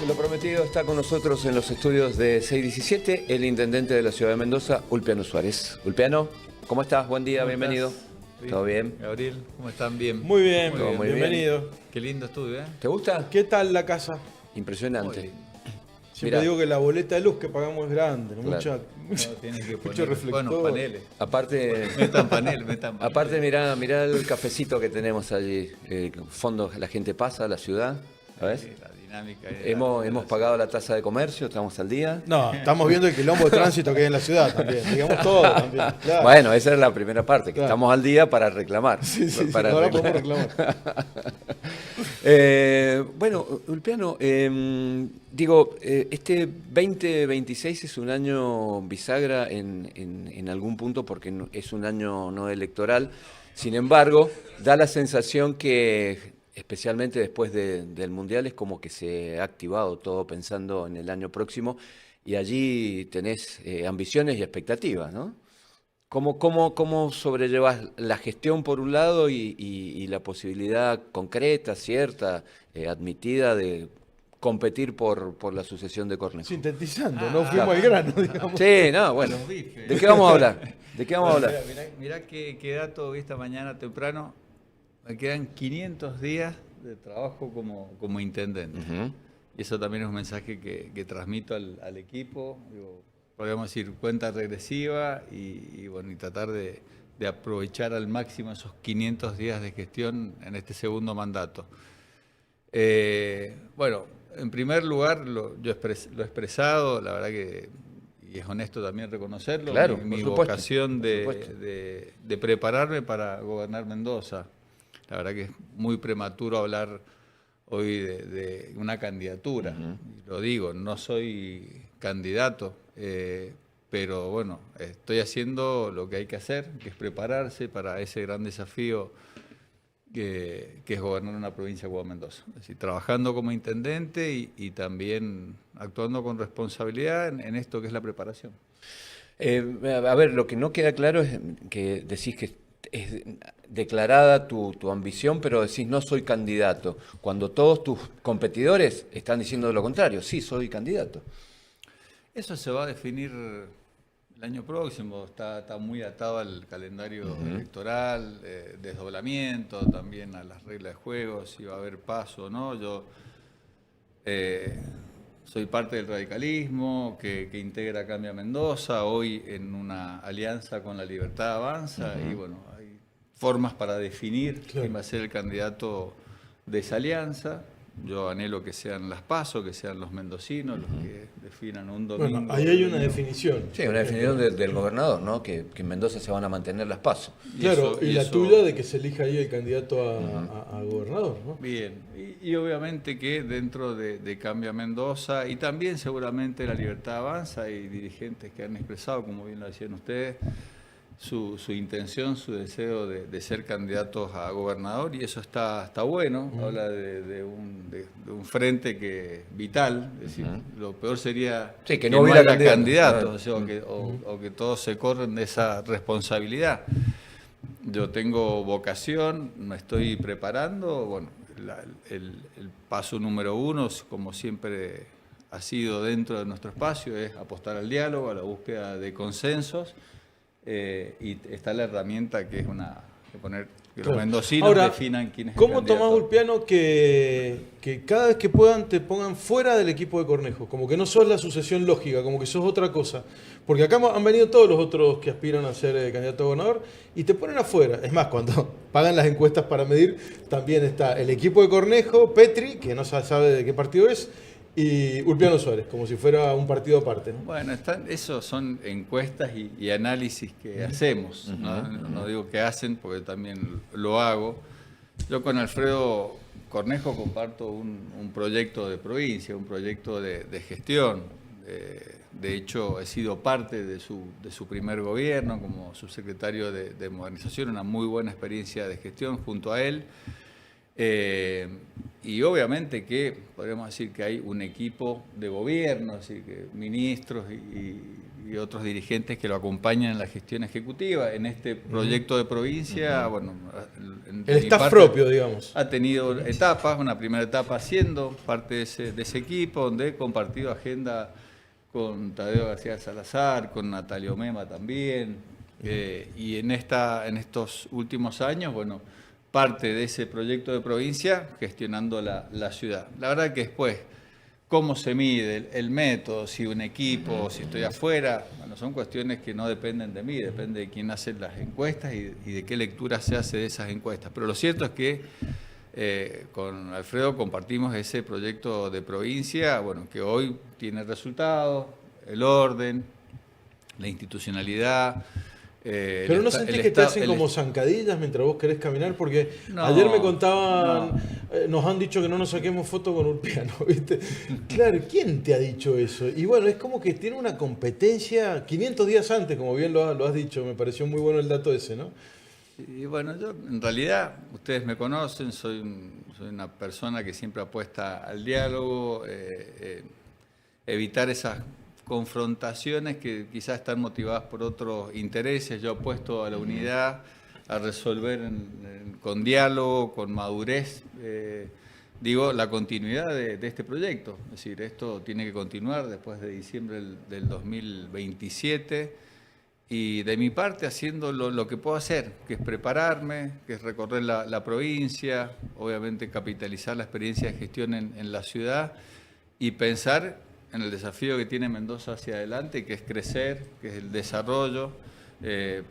lo prometido, está con nosotros en los estudios de 617 el intendente de la ciudad de Mendoza, Ulpiano Suárez. Ulpiano, ¿cómo estás? Buen día, ¿Cómo bienvenido. estás? ¿Todo bien? Gabriel, ¿cómo están? Bien. Muy bien, Todo muy bien. bienvenido. Qué lindo estudio, ¿eh? ¿Te gusta? ¿Qué tal la casa? Muy Impresionante. lindo. Siempre Mirá. digo que la boleta de luz que pagamos es grande, ¿no? Claro. No, tienen que Mucho poner, reflector. bueno, paneles. Aparte, Metan paneles. aparte mirá el cafecito que tenemos allí. Fondo, la gente pasa a la ciudad, ¿sabes? Sí, la dinámica. Hemos pagado la tasa de comercio, estamos al día. No, estamos viendo el quilombo de tránsito que hay en la ciudad también. Digamos todo también. Claro. Bueno, esa es la primera parte, que Claro. estamos al día para reclamar. Sí, para ahora reclamar. podemos reclamar. Bueno, Ulpiano, este 2026 es un año bisagra en algún punto porque es un año no electoral. Sin embargo, da la sensación que, especialmente después del Mundial, es como que se ha activado todo pensando en el año próximo y allí tenés ambiciones y expectativas, ¿no? ¿Cómo sobrellevas la gestión por un lado y la posibilidad concreta, cierta, admitida de competir por la sucesión de Cornejo? Sintetizando, no fuimos al grano, digamos. Sí, no, bueno. Los bifes. ¿De qué vamos a hablar? ¿De qué vamos a hablar? Mirá qué dato vi esta mañana temprano. Me quedan 500 días de trabajo como intendente. Ujú. Y eso también es un mensaje que transmito al equipo. Digo, podríamos decir cuenta regresiva y bueno, y tratar de aprovechar al máximo esos 500 días de gestión en este segundo mandato. Bueno, en primer lugar, lo he expresado, la verdad que, y es honesto también reconocerlo, Claro, mi por supuesto, vocación por supuesto. de prepararme para gobernar Mendoza. La verdad que es muy prematuro hablar hoy de una candidatura. Y lo digo, no soy candidato, pero bueno, estoy haciendo lo que hay que hacer, que es prepararse para ese gran desafío que es gobernar una provincia como Mendoza. Es decir, trabajando como intendente y también actuando con responsabilidad en esto que es la preparación. A ver, lo que no queda claro es que decís que es declarada tu ambición, pero decís no soy candidato, cuando todos tus competidores están diciendo lo contrario, sí, soy candidato. Eso se va a definir el año próximo, está muy atado al calendario electoral, desdoblamiento, también a las reglas de juego, si va a haber paso o no. Yo soy parte del radicalismo que integra Cambia Mendoza, hoy en una alianza con La Libertad Avanza, y bueno, hay formas para definir quién va a ser el candidato de esa alianza. Yo anhelo que sean las PASO, que sean los mendocinos los que definan un domingo. Bueno, ahí hay una definición. Sí, una definición del gobernador, ¿no? Que en Mendoza se van a mantener las pasos. Claro, y la eso- tuya de que se elija ahí el candidato a gobernador, ¿no? Bien, y obviamente que dentro de Cambia Mendoza y también seguramente La Libertad Avanza hay dirigentes que han expresado, como bien lo decían ustedes, su intención, su deseo de ser candidatos a gobernador y eso está bueno, habla de un frente que vital, es decir, lo peor sería Sí, que no hubiera haya candidatos. candidatos, o que todos se corren de esa responsabilidad. Yo tengo vocación, me estoy preparando. Bueno, el paso número uno, como siempre ha sido dentro de nuestro espacio, es apostar al diálogo, a la búsqueda de consensos. Y está la herramienta que es de poner que los Claro. mendocinos Ahora, definan quién es el ¿cómo candidato. tomás, Ulpiano, que cada vez que puedan te pongan fuera del equipo de Cornejo? Como que no sos la sucesión lógica, como que sos otra cosa. Porque acá han venido todos los otros que aspiran a ser candidato a gobernador y te ponen afuera. Es más, cuando pagan las encuestas para medir, también está el equipo de Cornejo, Petri, que no se sabe de qué partido es, y Ulpiano Suárez, como si fuera un partido aparte, ¿no? Bueno, eso son encuestas y análisis que hacemos, ¿no? No digo que hacen porque también lo hago. Yo con Alfredo Cornejo comparto un proyecto de provincia, un proyecto de gestión. De hecho, he sido parte de su primer gobierno como subsecretario de Modernización, una muy buena experiencia de gestión junto a él. Y obviamente que podríamos decir que hay un equipo de gobierno, así que ministros y y otros dirigentes que lo acompañan en la gestión ejecutiva. En este proyecto de provincia, bueno, El staff propio, digamos. Ha tenido etapas, una primera etapa siendo parte de ese equipo, donde he compartido agenda con Tadeo García Salazar, con Natalia Omema también, y en estos últimos años, bueno, parte de ese proyecto de provincia gestionando la ciudad. La verdad que después, cómo se mide, el método, si un equipo, si estoy afuera, bueno, son cuestiones que no dependen de mí, depende de quién hace las encuestas y de qué lectura se hace de esas encuestas. Pero lo cierto es que con Alfredo compartimos ese proyecto de provincia, bueno, que hoy tiene resultados, el orden, la institucionalidad. Pero no sentís que te hacen como zancadillas mientras vos querés caminar, porque ayer me contaban, nos han dicho que no nos saquemos fotos con Urpiano, ¿viste? Claro, ¿quién te ha dicho eso? Y bueno, es como que tiene una competencia 500 días antes, como bien lo has dicho, me pareció muy bueno el dato ese, ¿no? Y bueno, yo en realidad, ustedes me conocen, soy una persona que siempre apuesta al diálogo, evitar esas confrontaciones que quizás están motivadas por otros intereses. Yo apuesto a la unidad, a resolver con diálogo, con madurez, digo, la continuidad de este proyecto. Es decir, esto tiene que continuar después de diciembre del 2027 y de mi parte haciendo lo que puedo hacer, que es prepararme, que es recorrer la provincia, obviamente capitalizar la experiencia de gestión en la ciudad y pensar en el desafío que tiene Mendoza hacia adelante, que es crecer, que es el desarrollo,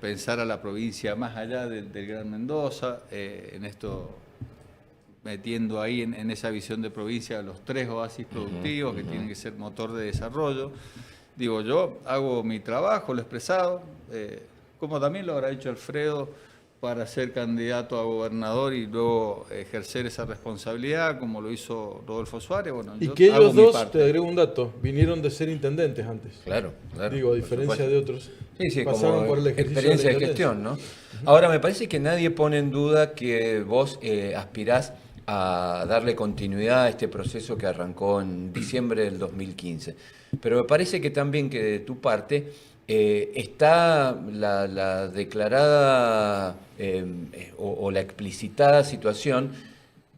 pensar a la provincia más allá del Gran Mendoza, en esto metiendo ahí en esa visión de provincia los 3 oasis productivos que tienen que ser motor de desarrollo. Digo, yo hago mi trabajo, lo he expresado, como también lo habrá hecho Alfredo, para ser candidato a gobernador y luego ejercer esa responsabilidad, como lo hizo Rodolfo Suárez. Bueno, y que ellos dos, te agrego un dato, vinieron de ser intendentes antes. Claro. Digo, a diferencia de otros. Sí, pasaron como por el experiencia de gestión, ¿no? Ahora, me parece que nadie pone en duda que vos aspirás a darle continuidad a este proceso que arrancó en diciembre del 2015. Pero me parece que también que de tu parte está la declarada o la explicitada situación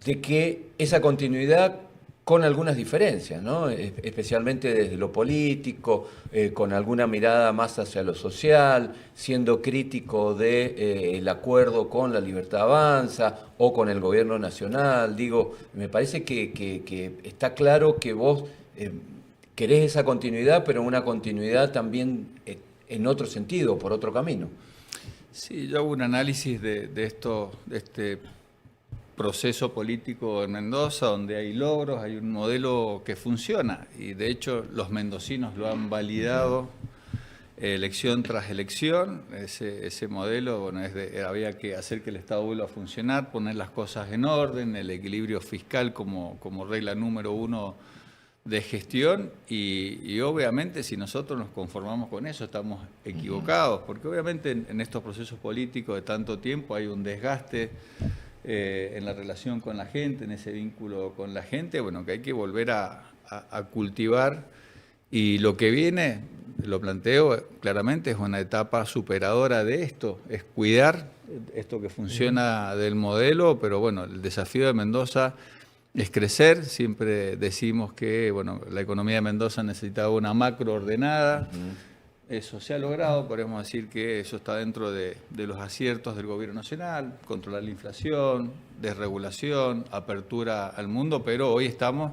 de que esa continuidad con algunas diferencias, ¿no? Especialmente desde lo político, con alguna mirada más hacia lo social, siendo crítico del acuerdo con la Libertad Avanza o con el gobierno nacional. Digo, me parece que está claro que vos querés esa continuidad, pero una continuidad también en otro sentido, por otro camino. Sí, yo hago un análisis de este proceso político en Mendoza, donde hay logros, hay un modelo que funciona, y de hecho los mendocinos lo han validado elección tras elección. Ese modelo, bueno, había que hacer que el Estado vuelva a funcionar, poner las cosas en orden, el equilibrio fiscal como regla número 1 de gestión, y obviamente si nosotros nos conformamos con eso estamos equivocados, porque obviamente en estos procesos políticos de tanto tiempo hay un desgaste en la relación con la gente, en ese vínculo con la gente, bueno, que hay que volver a cultivar, y lo que viene, lo planteo claramente, es una etapa superadora de esto, es cuidar esto que funciona del modelo, pero bueno, el desafío de Mendoza es crecer. Siempre decimos que bueno, la economía de Mendoza necesitaba una macro ordenada. Eso se ha logrado, podemos decir que eso está dentro de los aciertos del gobierno nacional, controlar la inflación, desregulación, apertura al mundo, pero hoy estamos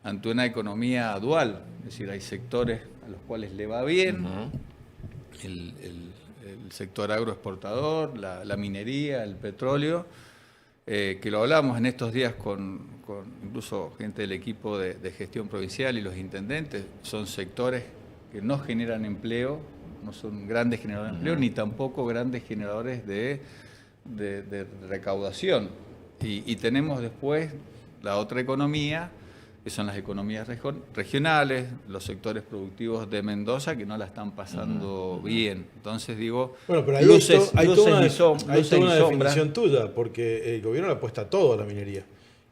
ante una economía dual, es decir, hay sectores a los cuales le va bien, el sector agroexportador, la minería, el petróleo, que lo hablamos en estos días con incluso gente del equipo de gestión provincial y los intendentes, son sectores que no generan empleo, no son grandes generadores de empleo, ni tampoco grandes generadores de recaudación. Y tenemos después la otra economía, que son las economías regionales, los sectores productivos de Mendoza, que no la están pasando bien. Entonces digo, bueno, pero ahí hay toda una definición tuya, porque el gobierno le apuesta a todo a la minería.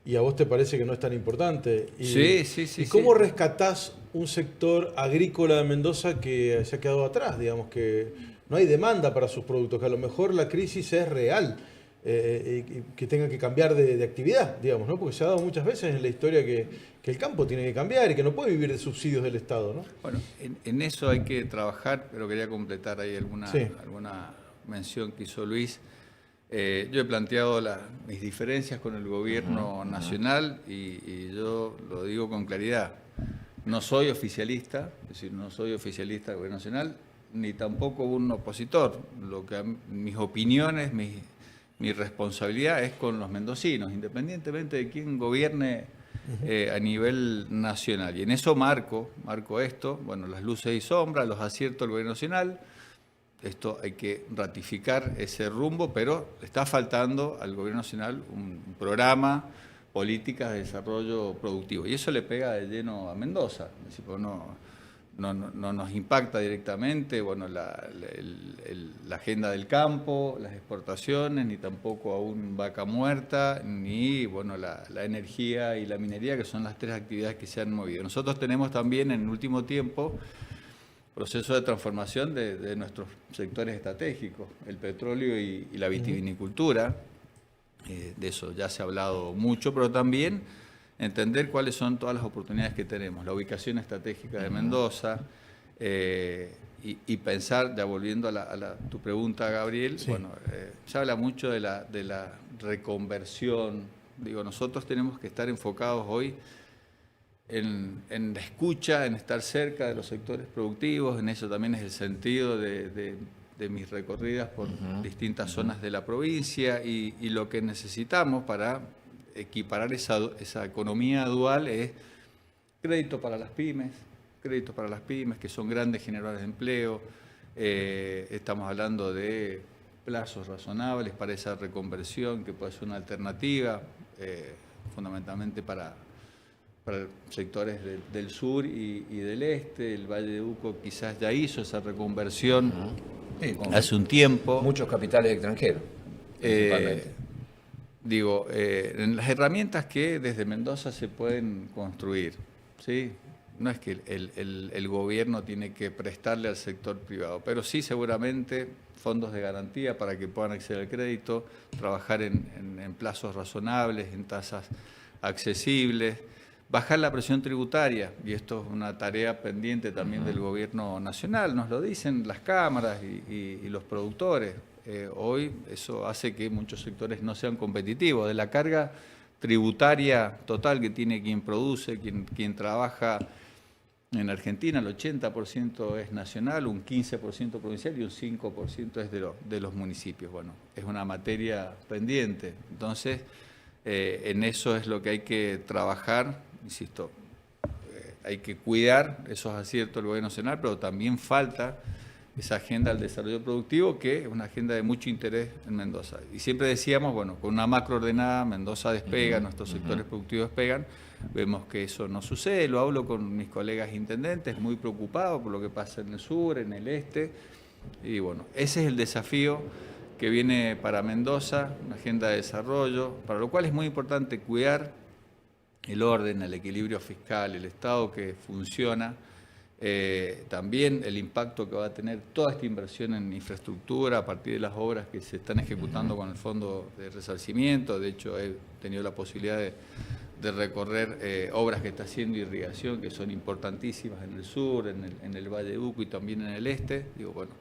Y a vos te parece que no es tan importante. Sí. ¿Y cómo rescatás un sector agrícola de Mendoza que se ha quedado atrás, digamos, que no hay demanda para sus productos, que a lo mejor la crisis es real, y que tenga que cambiar de actividad, digamos, ¿no? Porque se ha dado muchas veces en la historia que el campo tiene que cambiar y que no puede vivir de subsidios del Estado, ¿no? Bueno, en eso hay que trabajar, pero quería completar ahí alguna mención que hizo Luis. Yo he planteado mis diferencias con el gobierno nacional y yo lo digo con claridad. No soy oficialista, es decir, no soy oficialista del gobierno nacional, ni tampoco un opositor. Mis opiniones, mi responsabilidad es con los mendocinos, independientemente de quién gobierne a nivel nacional. Y en eso marco esto, bueno, las luces y sombras, los aciertos del gobierno nacional. Esto hay que ratificar ese rumbo, pero está faltando al gobierno nacional un programa, políticas de desarrollo productivo. Y eso le pega de lleno a Mendoza. Es decir, pues no nos impacta directamente, bueno, la agenda del campo, las exportaciones, ni tampoco aún vaca muerta, ni bueno, la energía y la minería, que son las tres actividades que se han movido. Nosotros tenemos también en el último tiempo proceso de transformación de nuestros sectores estratégicos, el petróleo y la vitivinicultura. De eso ya se ha hablado mucho, pero también entender cuáles son todas las oportunidades que tenemos, la ubicación estratégica de Mendoza, y pensar, ya volviendo a tu pregunta, Gabriel, bueno, se habla mucho de la reconversión. Digo, nosotros tenemos que estar enfocados hoy en la escucha, en estar cerca de los sectores productivos. En eso también es el sentido de mis recorridas por distintas zonas de la provincia, y lo que necesitamos para equiparar esa economía dual es crédito para las pymes, que son grandes generadores de empleo. Estamos hablando de plazos razonables para esa reconversión, que puede ser una alternativa, fundamentalmente para sectores del sur y del este. El Valle de Uco quizás ya hizo esa reconversión hace un tiempo. Muchos capitales extranjeros, principalmente. En las herramientas que desde Mendoza se pueden construir, ¿sí? No es que el gobierno tiene que prestarle al sector privado, pero sí seguramente fondos de garantía para que puedan acceder al crédito, trabajar en plazos razonables, en tasas accesibles, bajar la presión tributaria, y esto es una tarea pendiente también del gobierno nacional, nos lo dicen las cámaras y los productores. Hoy eso hace que muchos sectores no sean competitivos. De la carga tributaria total que tiene quien produce, quien trabaja en Argentina, el 80% es nacional, un 15% provincial y un 5% es de los municipios. Bueno, es una materia pendiente. Entonces, en eso es lo que hay que trabajar, insisto, hay que cuidar esos aciertos del gobierno nacional, pero también falta esa agenda del desarrollo productivo, que es una agenda de mucho interés en Mendoza. Y siempre decíamos, bueno, con una macro ordenada, Mendoza despega, nuestros sectores productivos despegan. Vemos que eso no sucede. Lo hablo con mis colegas intendentes, muy preocupados por lo que pasa en el sur, en el este. Y bueno, ese es el desafío que viene para Mendoza, una agenda de desarrollo, para lo cual es muy importante cuidar el orden, el equilibrio fiscal, el Estado que funciona. También el impacto que va a tener toda esta inversión en infraestructura a partir de las obras que se están ejecutando con el Fondo de Resarcimiento. De hecho, he tenido la posibilidad de recorrer obras que está haciendo irrigación, que son importantísimas en el sur, en el Valle de Uco y también en el este. Digo, bueno,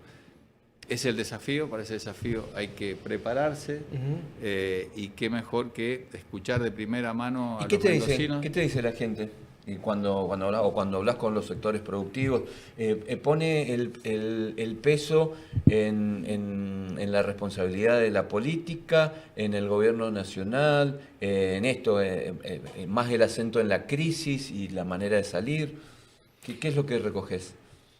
ese es el desafío. Para ese desafío hay que prepararse, y qué mejor que escuchar de primera mano a los mendocinos. ¿Qué te dice la gente? Y cuando hablas con los sectores productivos, pone el peso en la responsabilidad de la política, en el gobierno nacional, en esto, más el acento en la crisis y la manera de salir. ¿Qué es lo que recoges?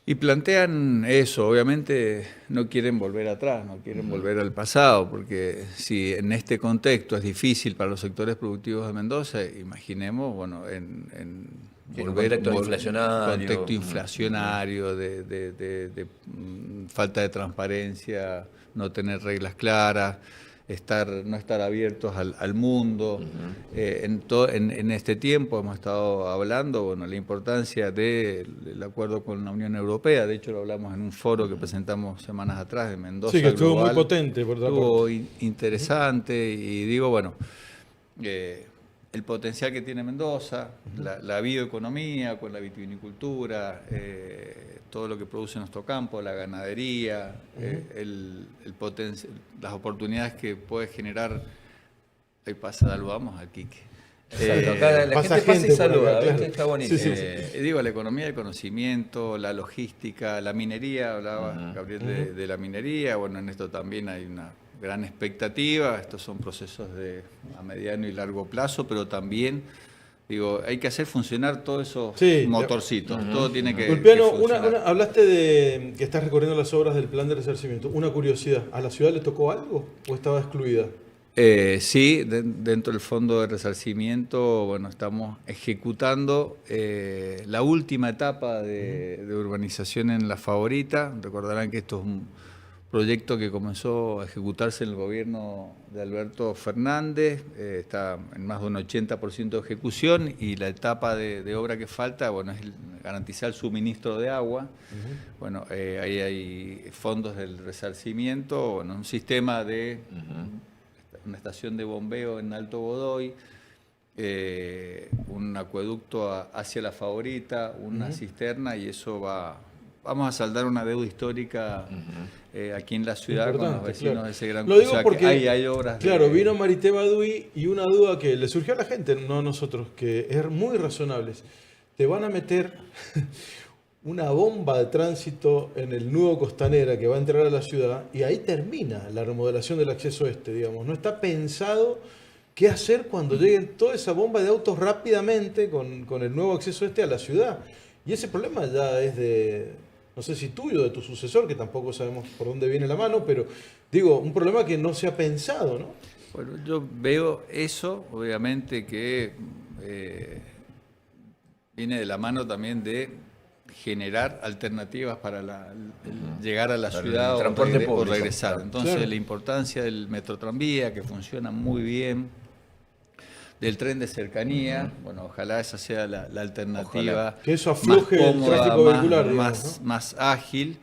Y plantean eso, obviamente no quieren volver atrás, no quieren volver al pasado, porque si en este contexto es difícil para los sectores productivos de Mendoza, imaginemos, bueno, en volver un contexto inflacionario, de falta de transparencia, no tener reglas claras, no estar abiertos al mundo. En este tiempo hemos estado hablando, bueno, la importancia del acuerdo con la Unión Europea. De hecho, lo hablamos en un foro que presentamos semanas atrás de Mendoza. Sí, que estuvo Global. muy potente, por otra Estuvo parte. interesante y digo, bueno, el potencial que tiene Mendoza, la bioeconomía con la vitivinicultura, todo lo que produce nuestro campo, la ganadería, las oportunidades que puede generar. Ahí saludamos al Quique. Exacto, acá la pasa gente pasa y gente por acá, saluda, claro. ¿viste? Está bonito. Sí, sí. Digo, la economía del conocimiento, la logística, la minería, hablaba Gabriel de la minería, bueno, en esto también hay una gran expectativa, estos son procesos a mediano y largo plazo, pero también, digo, hay que hacer funcionar todos esos motorcitos, todo tiene que Ulpiano, funcionar. hablaste de que estás recorriendo las obras del plan de resarcimiento. Una curiosidad, ¿a la ciudad le tocó algo o estaba excluida? Sí, dentro del fondo de resarcimiento, bueno, estamos ejecutando la última etapa de urbanización en La Favorita. Recordarán que esto es un proyecto que comenzó a ejecutarse en el gobierno de Alberto Fernández, está en más de un 80% de ejecución y la etapa de obra que falta, bueno, es garantizar el suministro de agua. Bueno, ahí hay fondos del resarcimiento, bueno, un sistema de una estación de bombeo en Alto Godoy, un acueducto hacia La Favorita, una cisterna y eso vamos a saldar una deuda histórica aquí en la ciudad con los vecinos de ese gran... Lo digo porque hay obras... Claro, vino Marité Baduy y una duda que le surgió a la gente, no a nosotros, que es muy razonable. Te van a meter una bomba de tránsito en el nudo Costanera que va a entrar a la ciudad y ahí termina la remodelación del acceso este, digamos. No está pensado qué hacer cuando lleguen toda esa bomba de autos rápidamente con el nuevo acceso este a la ciudad. Y ese problema ya es no sé si tuyo, de tu sucesor, que tampoco sabemos por dónde viene la mano, pero digo, un problema que no se ha pensado, ¿no? Bueno, yo veo eso, obviamente que viene de la mano también de generar alternativas para llegar a la ciudad o regresar. Entonces, la importancia del metrotranvía, que funciona muy bien, del tren de cercanía, bueno, ojalá esa sea la alternativa. Ojalá. Que eso afloje más el cómoda, tráfico vehicular, más ágil,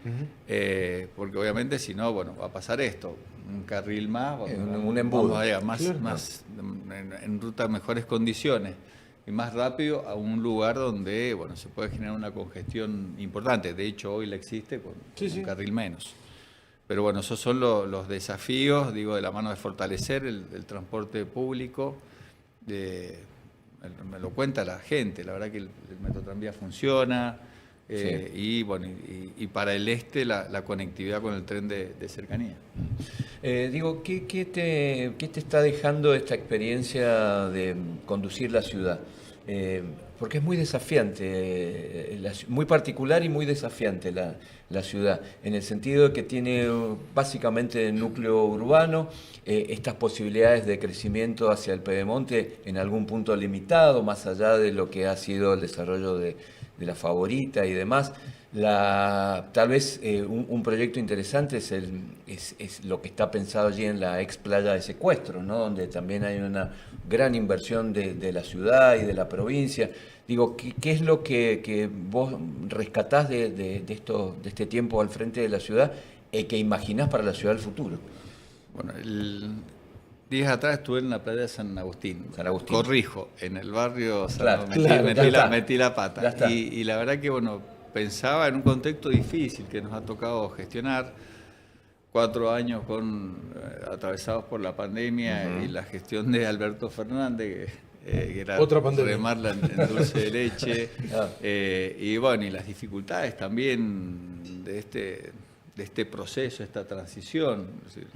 porque obviamente si no, bueno, va a pasar esto, un carril más, un embudo. Más en ruta en mejores condiciones y más rápido a un lugar donde, bueno, se puede generar una congestión importante. De hecho, hoy la existe con un carril menos. Pero bueno, esos son los desafíos, digo, de la mano de fortalecer el transporte público. Me lo cuenta la gente, la verdad que el metrotranvía funciona y bueno, y para el este la conectividad con el tren de cercanía. Digo, ¿qué te está dejando esta experiencia de conducir la ciudad? Porque es muy desafiante, muy particular y muy desafiante la ciudad, en el sentido de que tiene básicamente núcleo urbano, estas posibilidades de crecimiento hacia el pedemonte en algún punto limitado, más allá de lo que ha sido el desarrollo de La Favorita y demás. Tal vez un proyecto interesante es lo que está pensado allí en la ex playa de Secuestro, ¿no? Donde también hay una gran inversión de la ciudad y de la provincia. Digo, ¿qué es lo que vos rescatás de este tiempo al frente de la ciudad y que imaginás para la ciudad del futuro? Bueno, días atrás estuve en la playa de San Agustín. Corrijo, en el barrio San Agustín, metí la pata. Y la verdad que, bueno, pensaba en un contexto difícil que nos ha tocado gestionar, 4 años atravesados por la pandemia y la gestión de Alberto Fernández, que era remarla en dulce de leche, y bueno, y las dificultades también de este proceso, esta transición, es decir,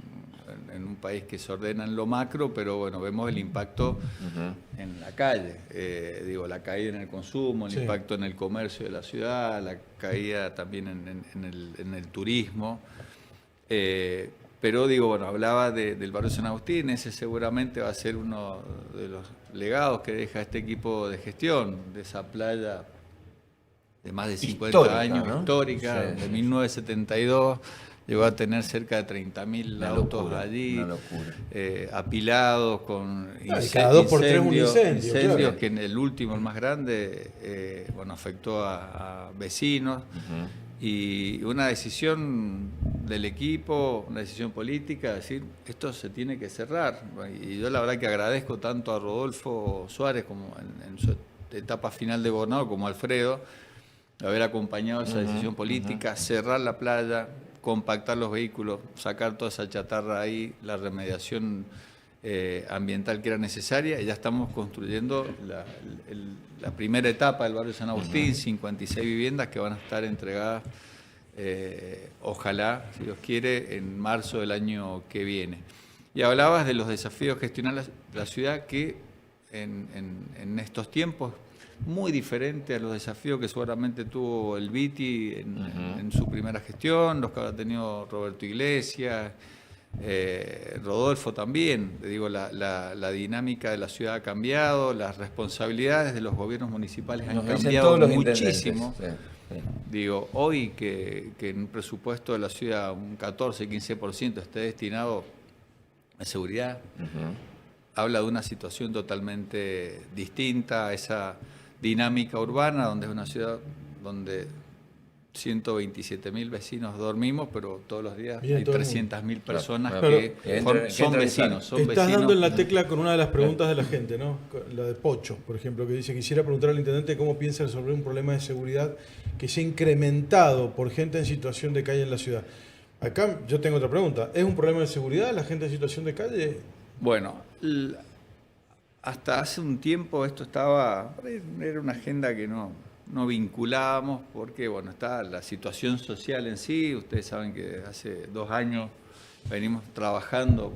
en un país que se ordena en lo macro, pero bueno, vemos el impacto en la calle, digo, la caída en el consumo, el impacto en el comercio de la ciudad, la caída también en el turismo. Pero digo, bueno, hablaba del barrio San Agustín, ese seguramente va a ser uno de los legados que deja este equipo de gestión, de esa playa de más de 50 años, ¿no? Histórica, de 1972, llegó a tener cerca de 30.000 autos allí, una locura. apilados con Y cada 2 por 3 un incendio, incendios claro. que en el último, el más grande, bueno, afectó a vecinos. Y una decisión del equipo, una decisión política, decir, esto se tiene que cerrar. Y yo la verdad que agradezco tanto a Rodolfo Suárez como en su etapa final de gobernador, como a Alfredo, haber acompañado esa decisión política, cerrar la playa, compactar los vehículos, sacar toda esa chatarra ahí, la remediación ambiental que era necesaria, y ya estamos construyendo la primera etapa del barrio San Agustín, 56 viviendas que van a estar entregadas, ojalá, si Dios quiere, en marzo del año que viene. Y hablabas de los desafíos de gestionar la ciudad, que en estos tiempos, muy diferente a los desafíos que seguramente tuvo el Viti en su primera gestión, los que ha tenido Roberto Iglesias, Rodolfo también. Te digo, la dinámica de la ciudad ha cambiado, las responsabilidades de los gobiernos municipales han cambiado muchísimo. Digo, hoy que en un presupuesto de la ciudad un 14-15% esté destinado a seguridad, habla de una situación totalmente distinta a esa dinámica urbana, donde es una ciudad donde 127.000 vecinos dormimos, pero todos los días hay 300.000 personas que son vecinos. Estás dando en la tecla con una de las preguntas de la gente, ¿no? La de Pocho, por ejemplo, que dice: quisiera preguntar al intendente cómo piensa resolver un problema de seguridad que se ha incrementado por gente en situación de calle en la ciudad. Acá yo tengo otra pregunta. ¿Es un problema de seguridad la gente en situación de calle? Bueno, hasta hace un tiempo esto era una agenda que no vinculábamos, porque bueno, está la situación social en sí. Ustedes saben que hace 2 años venimos trabajando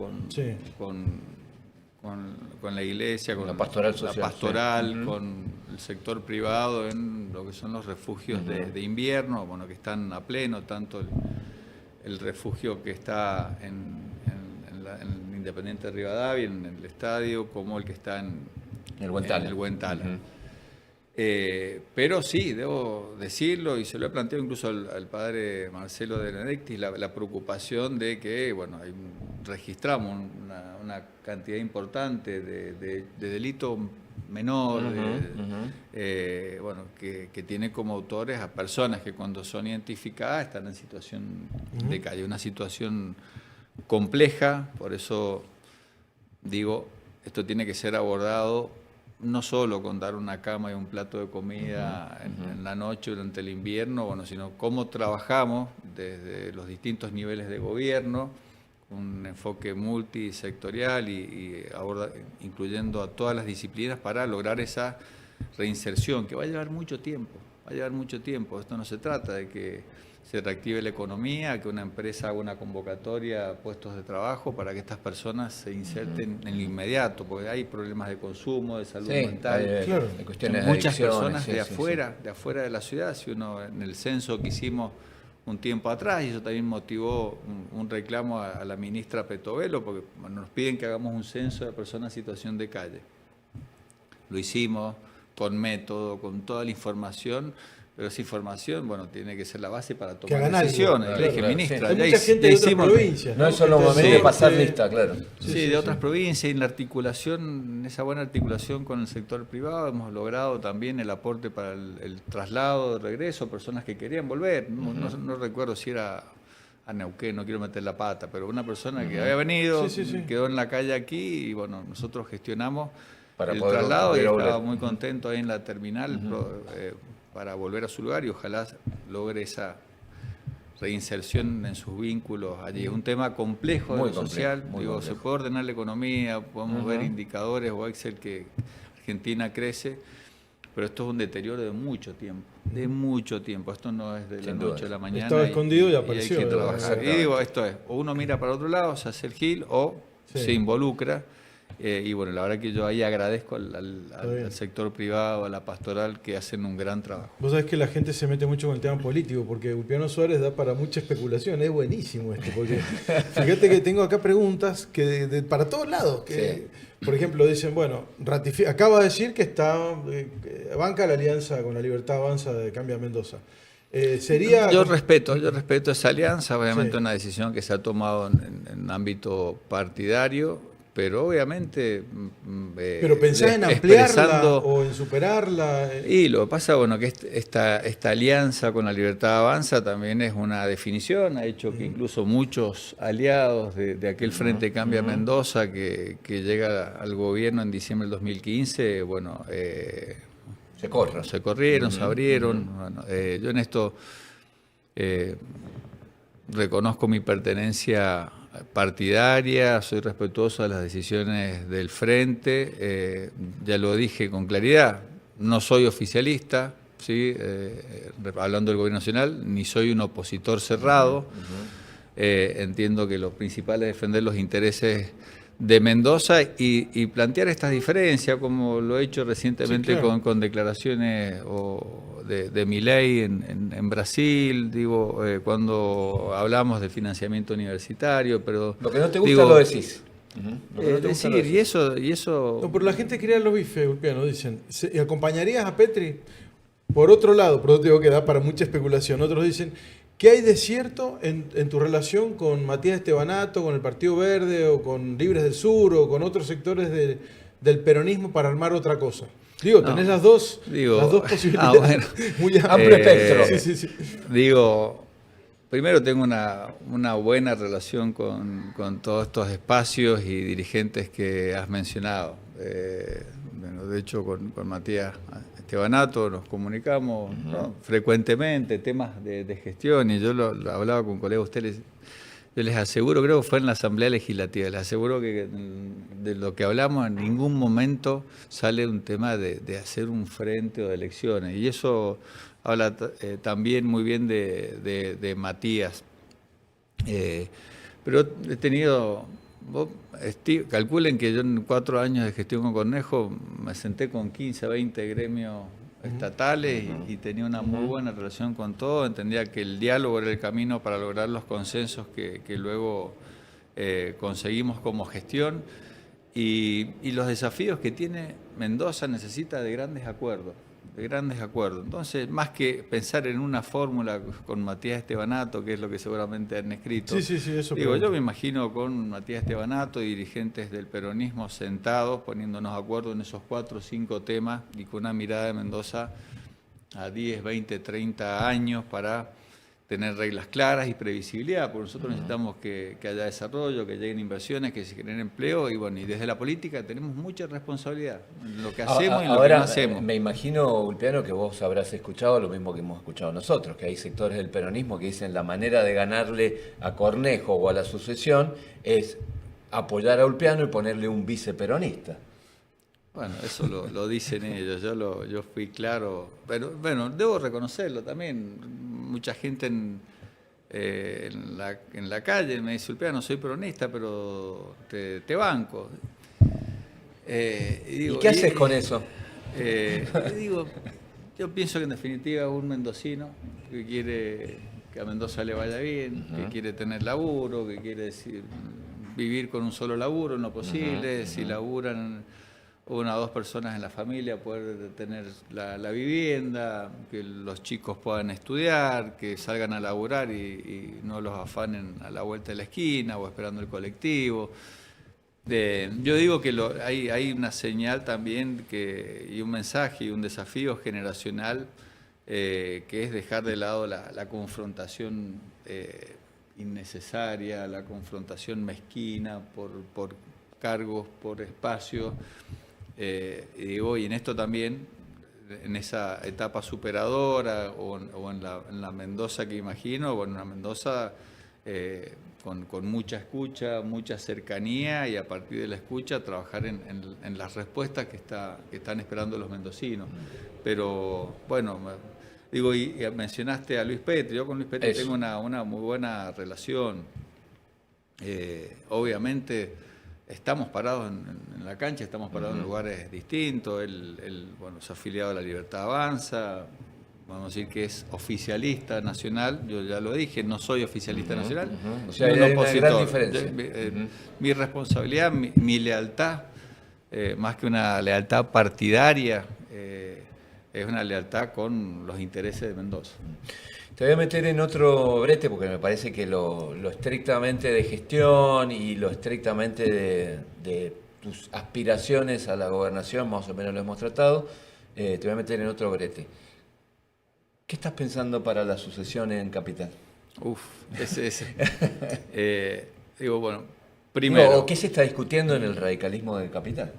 con la iglesia, con la pastoral social, con el sector privado en lo que son los refugios de invierno, bueno, que están a pleno, tanto el refugio que está en Independiente de Rivadavia, en el estadio, como el que está en el Buentala. Pero sí, debo decirlo, y se lo he planteado incluso al padre Marcelo de Benedictis, la preocupación de que, bueno, registramos una cantidad importante de delito menor, bueno, que tiene como autores a personas que cuando son identificadas están en situación de calle, una situación compleja. Por eso digo, esto tiene que ser abordado no solo con dar una cama y un plato de comida en la noche durante el invierno, bueno, sino cómo trabajamos desde los distintos niveles de gobierno, un enfoque multisectorial y incluyendo a todas las disciplinas para lograr esa reinserción, que va a llevar mucho tiempo. Esto no se trata de que se reactive la economía, que una empresa haga una convocatoria a puestos de trabajo para que estas personas se inserten en lo inmediato, porque hay problemas de consumo, de salud mental, de cuestiones de muchas adicciones, personas de afuera de la ciudad. Si uno en el censo que hicimos un tiempo atrás, y eso también motivó un reclamo a la ministra Petovelo, porque nos piden que hagamos un censo de personas en situación de calle. Lo hicimos con método, con toda la información, pero esa información, bueno, tiene que ser la base para tomar decisiones. Le dije, ministra, hay mucha gente de otras provincias. No es solo un momento de pasar lista, claro. Sí, de otras provincias, y en la articulación, en esa buena articulación con el sector privado, hemos logrado también el aporte para el traslado de regreso, personas que querían volver. No recuerdo si era a Neuquén, no quiero meter la pata, pero una persona que había venido, quedó en la calle aquí, y bueno, nosotros gestionamos para el traslado, y estaba muy contento ahí en la terminal para volver a su lugar, y ojalá logre esa reinserción en sus vínculos allí. Es un tema complejo de lo social. Digo, se puede ordenar la economía, podemos ver indicadores o Excel que Argentina crece, pero esto es un deterioro de mucho tiempo. Esto no es de la noche a la mañana. Estaba escondido y apareció. Y hay que trabajar. Y digo, esto es, o uno mira para otro lado, se hace el gil, o se involucra. Y bueno, la verdad que yo ahí agradezco al sector privado, a la pastoral, que hacen un gran trabajo. Vos sabés que la gente se mete mucho con el tema político, porque Ulpiano Suárez da para mucha especulación. Es buenísimo esto, porque fíjate que tengo acá preguntas que para todos lados. Que, por ejemplo, dicen, bueno, acaba de decir que banca la alianza con la Libertad Avanza de Cambia Mendoza. Sería... Yo respeto esa alianza, obviamente Sí. una decisión que se ha tomado en ámbito partidario, pero obviamente ¿Pero pensás en ampliarla expresando. o en superarla? Y lo que pasa, bueno, que esta alianza con la Libertad Avanza también es una definición, ha hecho que incluso muchos aliados de aquel Frente Cambia Mendoza que llega al gobierno en diciembre del 2015, bueno, Se corre. se corrieron, se abrieron. Bueno, yo en esto reconozco mi pertenencia partidaria, soy respetuoso de las decisiones del Frente, ya lo dije con claridad, no soy oficialista, ¿sí? Hablando del Gobierno Nacional, ni soy un opositor cerrado. Entiendo que lo principal es defender los intereses de Mendoza y plantear estas diferencias, como lo he hecho recientemente Sí, claro. con declaraciones de Milei en Brasil, digo, cuando hablamos de financiamiento universitario, pero... Lo que no te gusta digo, lo decís. Lo que no te gusta lo decir, decís. y eso... No, pero la gente quería los bifes, Ulpiano, dicen. ¿Y acompañarías a Petri? Por otro lado, por eso digo que da para mucha especulación. Otros dicen, ¿qué hay de cierto en tu relación con Matías Estebanato, con el Partido Verde o con Libres del Sur o con otros sectores del peronismo para armar otra cosa? Digo, tenés las dos posibilidades. bueno. Muy Amplio espectro. Sí, sí, sí. Digo, primero tengo una buena relación con todos estos espacios y dirigentes que has mencionado. Bueno, de hecho, con Matías Estebanato nos comunicamos, ¿no? frecuentemente, temas de gestión, y yo lo hablaba con colegas de ustedes. Yo les aseguro, creo que fue en la Asamblea Legislativa, les aseguro que de lo que hablamos en ningún momento sale un tema de hacer un frente o de elecciones. Y eso habla también muy bien de Matías. Pero he tenido, calculen que yo en 4 años de gestión con Cornejo me senté con 15, 20 gremios estatales y tenía una muy buena relación con todo, entendía que el diálogo era el camino para lograr los consensos que luego conseguimos como gestión y los desafíos que tiene Mendoza necesita de grandes acuerdos. Entonces, más que pensar en una fórmula con Matías Estebanato, que es lo que seguramente han escrito, Sí, eso digo, pregunto. yo me imagino con Matías Estebanato y dirigentes del peronismo sentados, poniéndonos de acuerdo en esos 4 o 5 temas y con una mirada de Mendoza a 10, 20, 30 años para tener reglas claras y previsibilidad, porque nosotros necesitamos que haya desarrollo, que lleguen inversiones, que se genere empleo, y bueno, y desde la política tenemos mucha responsabilidad en lo que hacemos y en lo que Ahora, no hacemos. me imagino, Ulpiano, que vos habrás escuchado lo mismo que hemos escuchado nosotros, que hay sectores del peronismo que dicen la manera de ganarle a Cornejo o a la sucesión es apoyar a Ulpiano y ponerle un viceperonista. Bueno, eso lo dicen ellos, yo fui claro, pero bueno, debo reconocerlo también. Mucha gente en la calle me dice, Ulpiano, soy peronista, pero te banco. ¿Y qué haces con eso? Digo, yo pienso que en definitiva un mendocino que quiere que a Mendoza le vaya bien, que quiere tener laburo, que quiere vivir con un solo laburo en lo posible, si laburan 1 o 2 personas en la familia, poder tener la vivienda, que los chicos puedan estudiar, que salgan a laburar y no los afanen a la vuelta de la esquina o esperando el colectivo. Yo digo que hay una señal también y un mensaje y un desafío generacional que es dejar de lado la confrontación innecesaria, la confrontación mezquina por cargos, por espacios. Y digo, y en esto también, en esa etapa superadora o en la Mendoza que imagino, bueno, una Mendoza con mucha escucha, mucha cercanía y a partir de la escucha trabajar en las respuestas que están esperando los mendocinos. Pero bueno, digo, y mencionaste a Luis Petri, yo con Luis Petri tengo una muy buena relación. Obviamente estamos parados en la cancha, estamos parados en lugares distintos. Él bueno, es afiliado a la Libertad Avanza, vamos a decir que es oficialista nacional. Yo ya lo dije, no soy oficialista nacional, O sea, soy un hay una gran opositor. diferencia. Mi responsabilidad, mi lealtad, más que una lealtad partidaria, es una lealtad con los intereses de Mendoza. Te voy a meter en otro brete porque me parece que lo estrictamente de gestión y lo estrictamente de tus aspiraciones a la gobernación, más o menos lo hemos tratado. Te voy a meter en otro brete. ¿Qué estás pensando para la sucesión en Capital? Digo, bueno, primero... ¿Qué se está discutiendo en el radicalismo de Capital?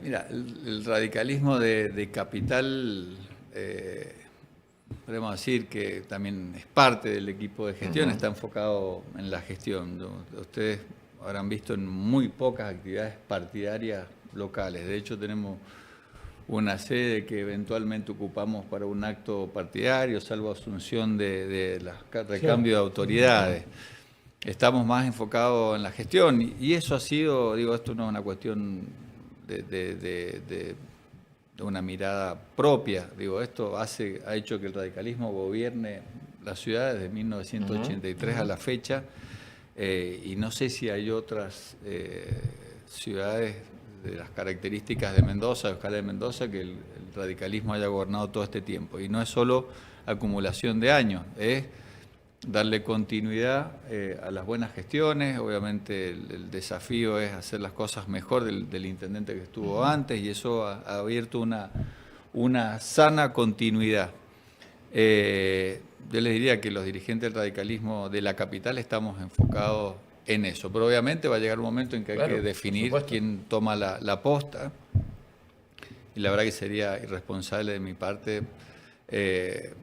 Mira, el radicalismo de Capital, podemos decir que también es parte del equipo de gestión, está enfocado en la gestión. Ustedes habrán visto en muy pocas actividades partidarias locales. De hecho, tenemos una sede que eventualmente ocupamos para un acto partidario, salvo asunción de recambio de autoridades. Estamos más enfocados en la gestión y eso ha sido, digo, esto no es una cuestión de una mirada propia. Digo, esto ha hecho que el radicalismo gobierne la ciudad desde 1983 a la fecha, y no sé si hay otras ciudades de las características de Mendoza, de escala de Mendoza, que el radicalismo haya gobernado todo este tiempo. Y no es solo acumulación de años, es darle continuidad a las buenas gestiones. Obviamente el desafío es hacer las cosas mejor del intendente que estuvo antes, y eso ha abierto una sana continuidad. Yo les diría que los dirigentes del radicalismo de la capital estamos enfocados en eso, pero obviamente va a llegar un momento en que hay que definir quién toma la posta, y la verdad que sería irresponsable de mi parte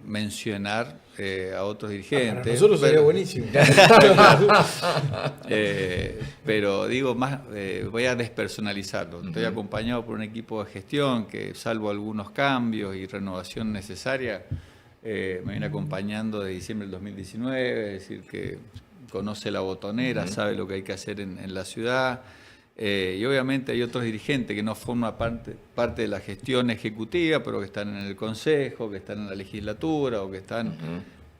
mencionar a otros dirigentes. Para nosotros sería buenísimo. Pero digo, más voy a despersonalizarlo. Estoy acompañado por un equipo de gestión que, salvo algunos cambios y renovación necesaria, me viene acompañando desde diciembre del 2019, es decir, que conoce la botonera, sabe lo que hay que hacer en la ciudad. Y obviamente hay otros dirigentes que no forman parte de la gestión ejecutiva, pero que están en el Consejo, que están en la legislatura o que están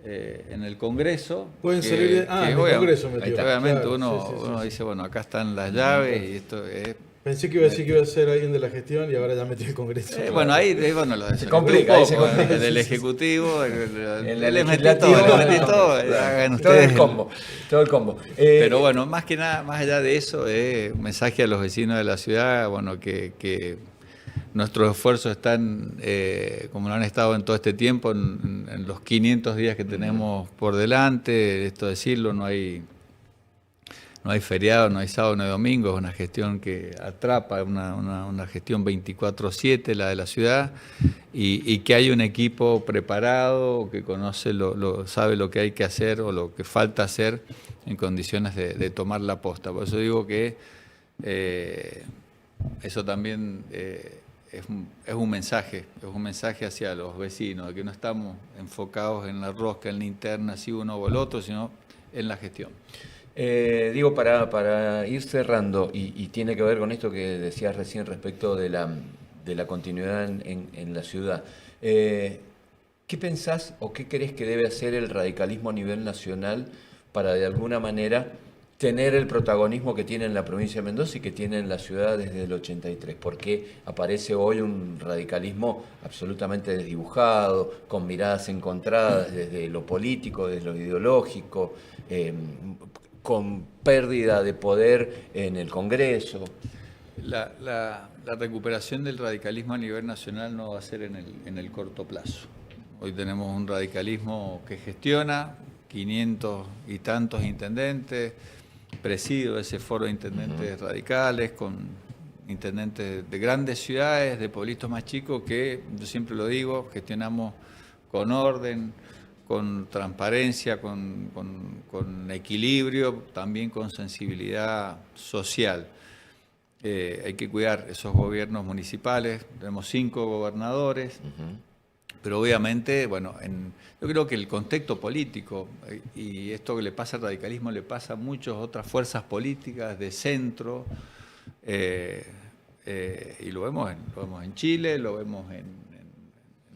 en el Congreso. Pueden salir en el Congreso, obviamente claro, uno dice, bueno, acá están las llaves y esto es... Pensé que iba a decir que iba a ser alguien de la gestión y ahora ya metí el Congreso. Bueno, ahí lo se complica, ahí se complica. Del Ejecutivo, el Legislativo, todo el combo. Pero bueno, más que nada, más allá de eso, un mensaje a los vecinos de la ciudad, bueno, que nuestros esfuerzos están, como lo han estado en todo este tiempo, en los 500 días que tenemos por delante. Esto decirlo, no hay feriado, no hay sábado, no hay domingo, es una gestión que atrapa, una gestión 24/7, la de la ciudad, y que hay un equipo preparado, que conoce, sabe lo que hay que hacer o lo que falta hacer en condiciones de tomar la posta. Por eso digo que eso también es un mensaje hacia los vecinos, de que no estamos enfocados en la rosca, en la interna, si uno o el otro, sino en la gestión. Digo, para ir cerrando, y tiene que ver con esto que decías recién respecto de la continuidad en la ciudad, ¿qué pensás o qué crees que debe hacer el radicalismo a nivel nacional para de alguna manera tener el protagonismo que tiene en la provincia de Mendoza y que tiene en la ciudad desde el 83? Porque aparece hoy un radicalismo absolutamente desdibujado, con miradas encontradas desde lo político, desde lo ideológico, con pérdida de poder en el Congreso. La recuperación del radicalismo a nivel nacional no va a ser en el corto plazo. Hoy tenemos un radicalismo que gestiona 500 y tantos intendentes, presido ese foro de intendentes radicales, con intendentes de grandes ciudades, de pueblitos más chicos, que, yo siempre lo digo, gestionamos con orden, con transparencia, con equilibrio, también con sensibilidad social. Hay que cuidar esos gobiernos municipales. Tenemos 5 gobernadores, pero obviamente, bueno, yo creo que el contexto político, y esto que le pasa al radicalismo le pasa a muchas otras fuerzas políticas de centro, y lo vemos en Chile, lo vemos en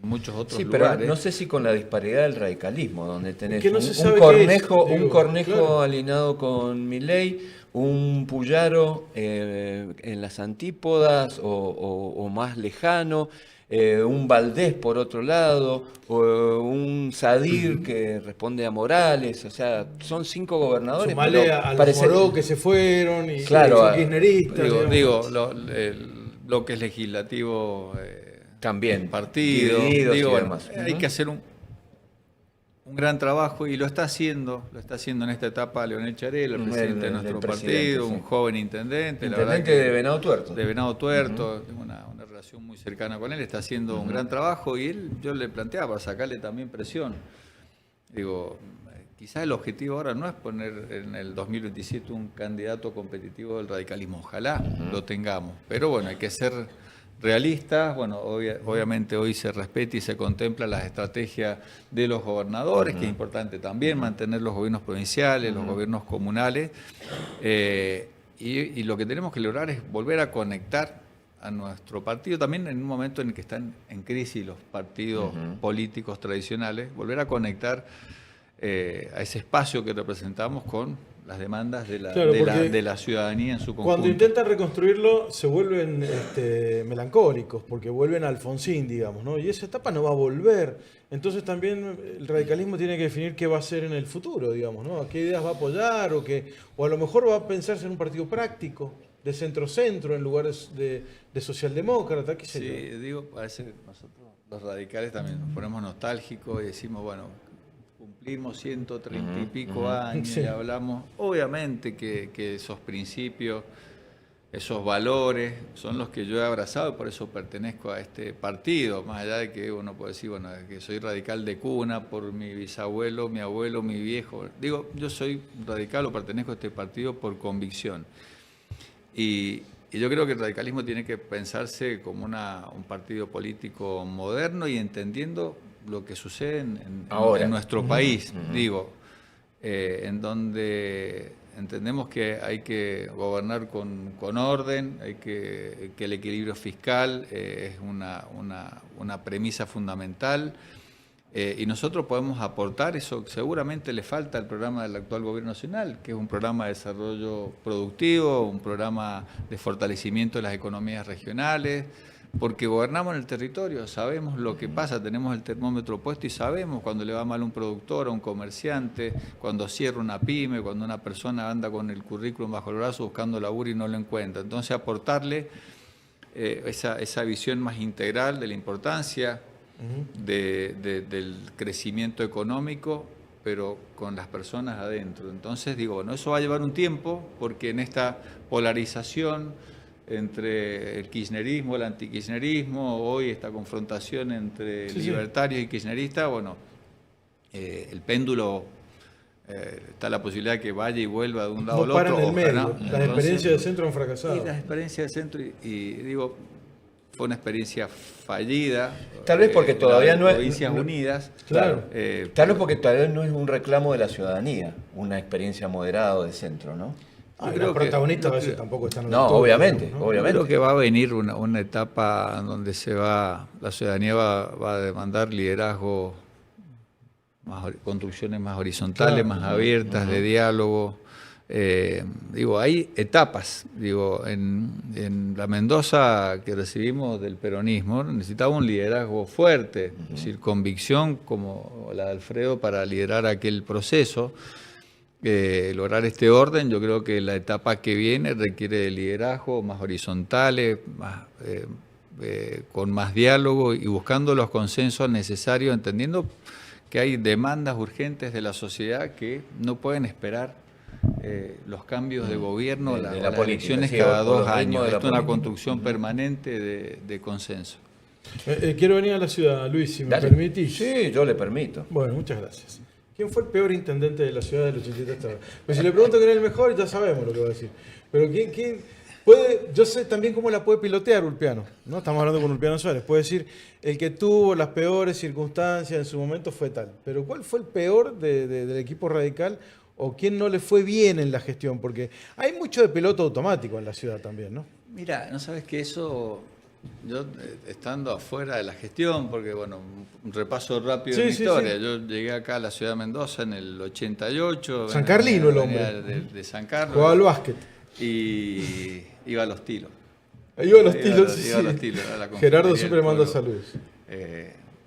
muchos otros Sí, pero lugares. no sé si con la disparidad del radicalismo, donde tenés Que no se sabe un qué es, Cornejo, digo, un Cornejo claro. alineado con Milei, un Puyaro en las antípodas o más lejano, un Valdés por otro lado, o un Sadir que responde a Morales, o sea, son 5 gobernadores, Sumale pero a los parece Moró que se fueron y claro, son kirchneristas. Digo, digamos. lo que es legislativo, también partido, divididos digo, y bueno, demás. hay que hacer un gran trabajo y lo está haciendo en esta etapa Leonel Charel, el presidente de nuestro presidente, partido, sí. un joven intendente, la verdad Intendente que de Venado Tuerto. de Venado Tuerto, tengo una relación muy cercana con él, está haciendo un gran trabajo y yo le planteaba para sacarle también presión. Digo, quizás el objetivo ahora no es poner en el 2027 un candidato competitivo del radicalismo, ojalá lo tengamos, pero bueno, hay que ser realistas. Bueno, obviamente hoy se respeta y se contempla las estrategias de los gobernadores, que es importante también mantener los gobiernos provinciales, los gobiernos comunales, y lo que tenemos que lograr es volver a conectar a nuestro partido, también en un momento en el que están en crisis los partidos políticos tradicionales, volver a conectar a ese espacio que representamos con las demandas de Claro, de la ciudadanía en su conjunto. Cuando intentan reconstruirlo se vuelven melancólicos, porque vuelven a Alfonsín, digamos, ¿no? Y esa etapa no va a volver. Entonces también el radicalismo tiene que definir qué va a hacer en el futuro, digamos, ¿no? A qué ideas va a apoyar o a lo mejor va a pensarse en un partido práctico, de centro-centro, en lugares de socialdemócrata, qué sé yo. Sí, digo, parece que nosotros los radicales también nos ponemos nostálgicos y decimos, bueno, cumplimos 130 y pico años Sí. y hablamos, obviamente que esos principios, esos valores son los que yo he abrazado y por eso pertenezco a este partido, más allá de que uno puede decir, bueno, que soy radical de cuna por mi bisabuelo, mi abuelo, mi viejo. Digo, yo soy radical o pertenezco a este partido por convicción. Y yo creo que el radicalismo tiene que pensarse como un partido político moderno y entendiendo lo que sucede en nuestro país, digo, en donde entendemos que hay que gobernar con orden, que el equilibrio fiscal es una premisa fundamental. Y nosotros podemos aportar eso, seguramente le falta al programa del actual Gobierno Nacional, que es un programa de desarrollo productivo, un programa de fortalecimiento de las economías regionales, porque gobernamos en el territorio, sabemos lo que pasa, tenemos el termómetro puesto y sabemos cuando le va mal a un productor, a un comerciante, cuando cierra una pyme, cuando una persona anda con el currículum bajo el brazo buscando laburo y no lo encuentra. Entonces aportarle esa visión más integral de la importancia del crecimiento económico, pero con las personas adentro. Entonces digo, bueno, eso va a llevar un tiempo, porque en esta polarización entre el kirchnerismo, el antikirchnerismo, hoy esta confrontación entre libertarios y kirchneristas, bueno, el péndulo está la posibilidad de que vaya y vuelva de un lado al otro. No paran en el medio. ¿no? Las Entonces, experiencias de centro han fracasado. y las experiencias de centro, y digo, fue una experiencia fallida. Tal vez porque todavía no es... Provincias Unidas. Claro. Tal vez porque todavía no es un reclamo de la ciudadanía, una experiencia moderada o de centro, ¿no? Los creo que- protagonistas a veces tampoco están... No, obviamente, ¿no? obviamente. Creo que va a venir una etapa donde la ciudadanía va a demandar liderazgo, construcciones más horizontales, Claro. más abiertas, de diálogo. Digo, hay etapas. Digo, en la Mendoza que recibimos del peronismo necesitaba un liderazgo fuerte, es decir, convicción como la de Alfredo para liderar aquel proceso. Lograr este orden, yo creo que la etapa que viene requiere de liderazgo más horizontales, con más diálogo y buscando los consensos necesarios, entendiendo que hay demandas urgentes de la sociedad que no pueden esperar los cambios de gobierno, De la las política, elecciones sí, cada o 2 los ritmos años. de la Esto es una política. construcción permanente de consenso. Quiero venir a la ciudad, Luis, si me Dale. permitís. Sí, yo le permito. Bueno, muchas gracias. ¿Quién fue el peor intendente de la ciudad del 83 hasta ahora? Pues si le pregunto quién es el mejor, ya sabemos lo que va a decir. Pero ¿quién puede? Yo sé también cómo la puede pilotear Ulpiano, ¿no? Estamos hablando con Ulpiano Suárez. Puede decir, el que tuvo las peores circunstancias en su momento fue tal. Pero ¿cuál fue el peor del equipo radical? ¿O quién no le fue bien en la gestión? Porque hay mucho de piloto automático en la ciudad también, ¿no? Mira, no sabes que eso Yo, estando afuera de la gestión, porque bueno, un repaso rápido Sí, de mi sí, historia. sí. Yo llegué acá a la ciudad de Mendoza en el 88. San Carlino el hombre. Venía de San Carlos. Jugaba al básquet. Y iba a los tiros. Ahí iba a los tiros, sí, Iba a los sí. tiros, a la Gerardo confitería siempre del manda pueblo. saludos.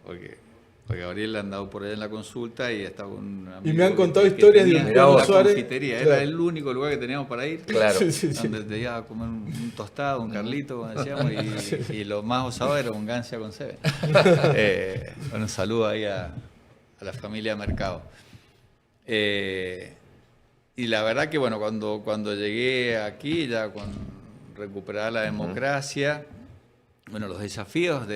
Porque Gabriel ha andado por allá en la consulta y estaba un amigo Y me han contado que historias de tenía un Pedro la Suárez. confitería. Claro. Era el único lugar que teníamos para ir. Claro. Sí, sí, sí. Donde te ibas a comer un tostado, un carlito, como decíamos, y lo más osado era un gancia con Seven. Bueno, un saludo ahí a la familia Mercado. Y la verdad que bueno, cuando llegué aquí, ya con recuperar la democracia, bueno, los desafíos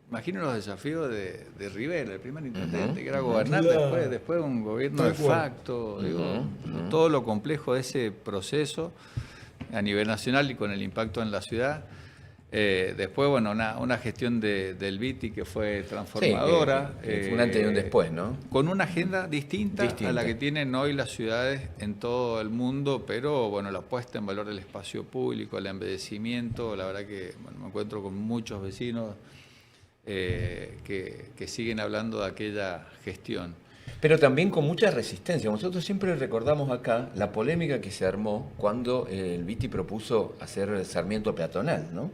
imagino los desafíos de Rivera, el primer intendente, que era gobernar Claro. después de un gobierno Tal de cual. facto, digo, todo lo complejo de ese proceso a nivel nacional y con el impacto en la ciudad. Después, bueno, una gestión del Viti que fue transformadora. que fue un antes y un después, ¿no? Con una agenda distinta a la que tienen hoy las ciudades en todo el mundo, pero bueno, la puesta en valor del espacio público, el embellecimiento, la verdad que bueno, me encuentro con muchos vecinos que siguen hablando de aquella gestión. Pero también con mucha resistencia. Nosotros siempre recordamos acá la polémica que se armó cuando el Viti propuso hacer Sarmiento peatonal, ¿no?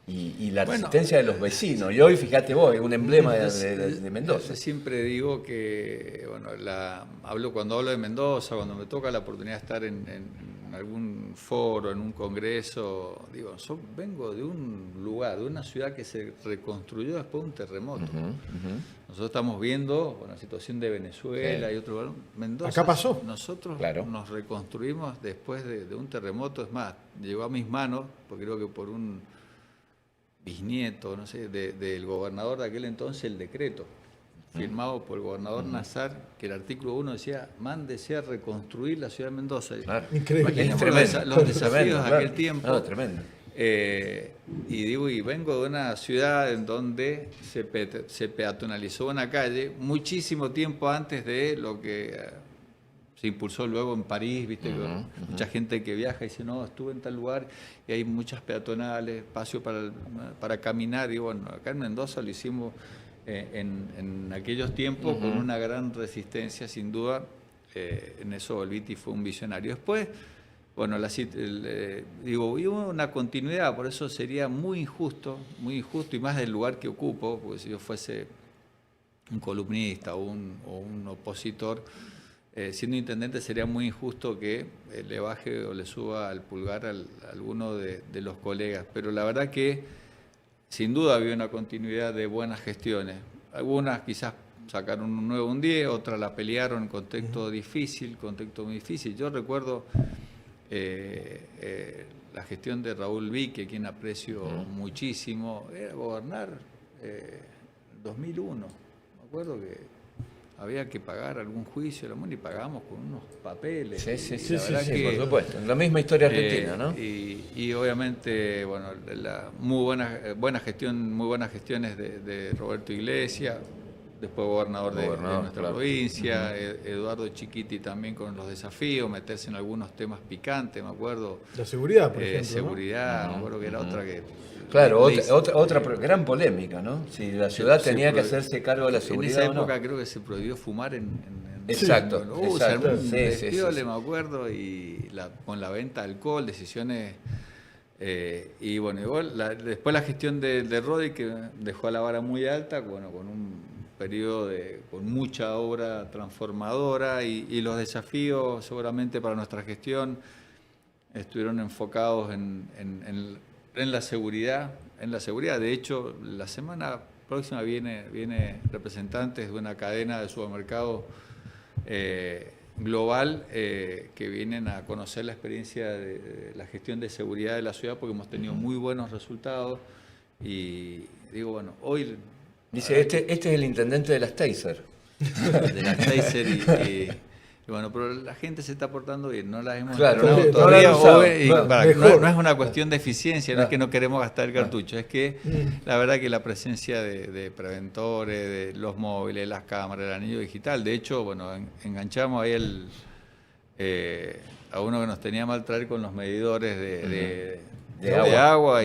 Y la resistencia de los vecinos. Y hoy, fíjate vos, es un emblema de Mendoza. Yo siempre digo que, bueno, cuando hablo de Mendoza, cuando me toca la oportunidad de estar en algún foro, en un congreso, digo, yo vengo de un lugar, de una ciudad que se reconstruyó después de un terremoto. Nosotros estamos viendo la situación de Venezuela y otro lugar. Mendoza, Acá pasó. Nosotros Claro. nos reconstruimos después de un terremoto. Es más, llegó a mis manos, porque creo que por un bisnieto, no sé, del gobernador de aquel entonces, el decreto firmado por el gobernador Nazar, que el artículo 1 decía, mándese a reconstruir la ciudad de Mendoza. Claro. Increíble. Imaginemos Tremendo. los desafíos Tremendo, de aquel claro. tiempo. No, tremendo. Y digo, y vengo de una ciudad en donde se peatonalizó una calle muchísimo tiempo antes de lo que se impulsó luego en París, viste, mucha gente que viaja y dice, no, estuve en tal lugar y hay muchas peatonales, espacio para caminar. Y bueno, acá en Mendoza lo hicimos en aquellos tiempos con una gran resistencia, sin duda. En eso el Viti fue un visionario. Después, bueno, digo, hubo una continuidad, por eso sería muy injusto, y más del lugar que ocupo, porque si yo fuese un columnista o un opositor, siendo intendente sería muy injusto que le baje o le suba al pulgar a alguno de los colegas. Pero la verdad que sin duda había una continuidad de buenas gestiones. Algunas quizás sacaron un 9 o un 10, otras la pelearon en contexto muy difícil. Yo recuerdo la gestión de Raúl Vique, quien aprecio muchísimo, era gobernar en 2001. Me acuerdo que había que pagar algún juicio, y pagamos con unos papeles. Sí, la verdad que, por supuesto. La misma historia argentina, ¿no? Y obviamente, bueno, muy buenas gestiones de Roberto Iglesias, después gobernador de nuestra claro. provincia, Eduardo Chiquiti también con los desafíos, meterse en algunos temas picantes, me acuerdo. La seguridad, por ejemplo. Seguridad, me acuerdo que era otra que... Claro, otra gran polémica, ¿no? Si la ciudad tenía que hacerse cargo de la En seguridad esa o no. época creo que se prohibió fumar en Exacto, se armó exacto. un Sí, despiole, sí. me acuerdo, y con la venta de alcohol, decisiones... y bueno, igual, después la gestión de Rodi, que dejó a la vara muy alta, bueno, con un periodo con mucha obra transformadora, y los desafíos seguramente para nuestra gestión estuvieron enfocados en la seguridad. De hecho, la semana próxima viene representantes de una cadena de supermercados global que vienen a conocer la experiencia de la gestión de seguridad de la ciudad, porque hemos tenido muy buenos resultados. Y digo, bueno, hoy... Dice, este es el intendente de las Taser. De la Taser y bueno, pero la gente se está portando bien, no la hemos Claro, entrenado no todavía, la han usado. no es una cuestión de eficiencia, no es que no queremos gastar el cartucho, es que la verdad que la presencia de preventores, de los móviles, las cámaras, el anillo digital, de hecho, bueno, enganchamos ahí a uno que nos tenía mal traer con los medidores de agua.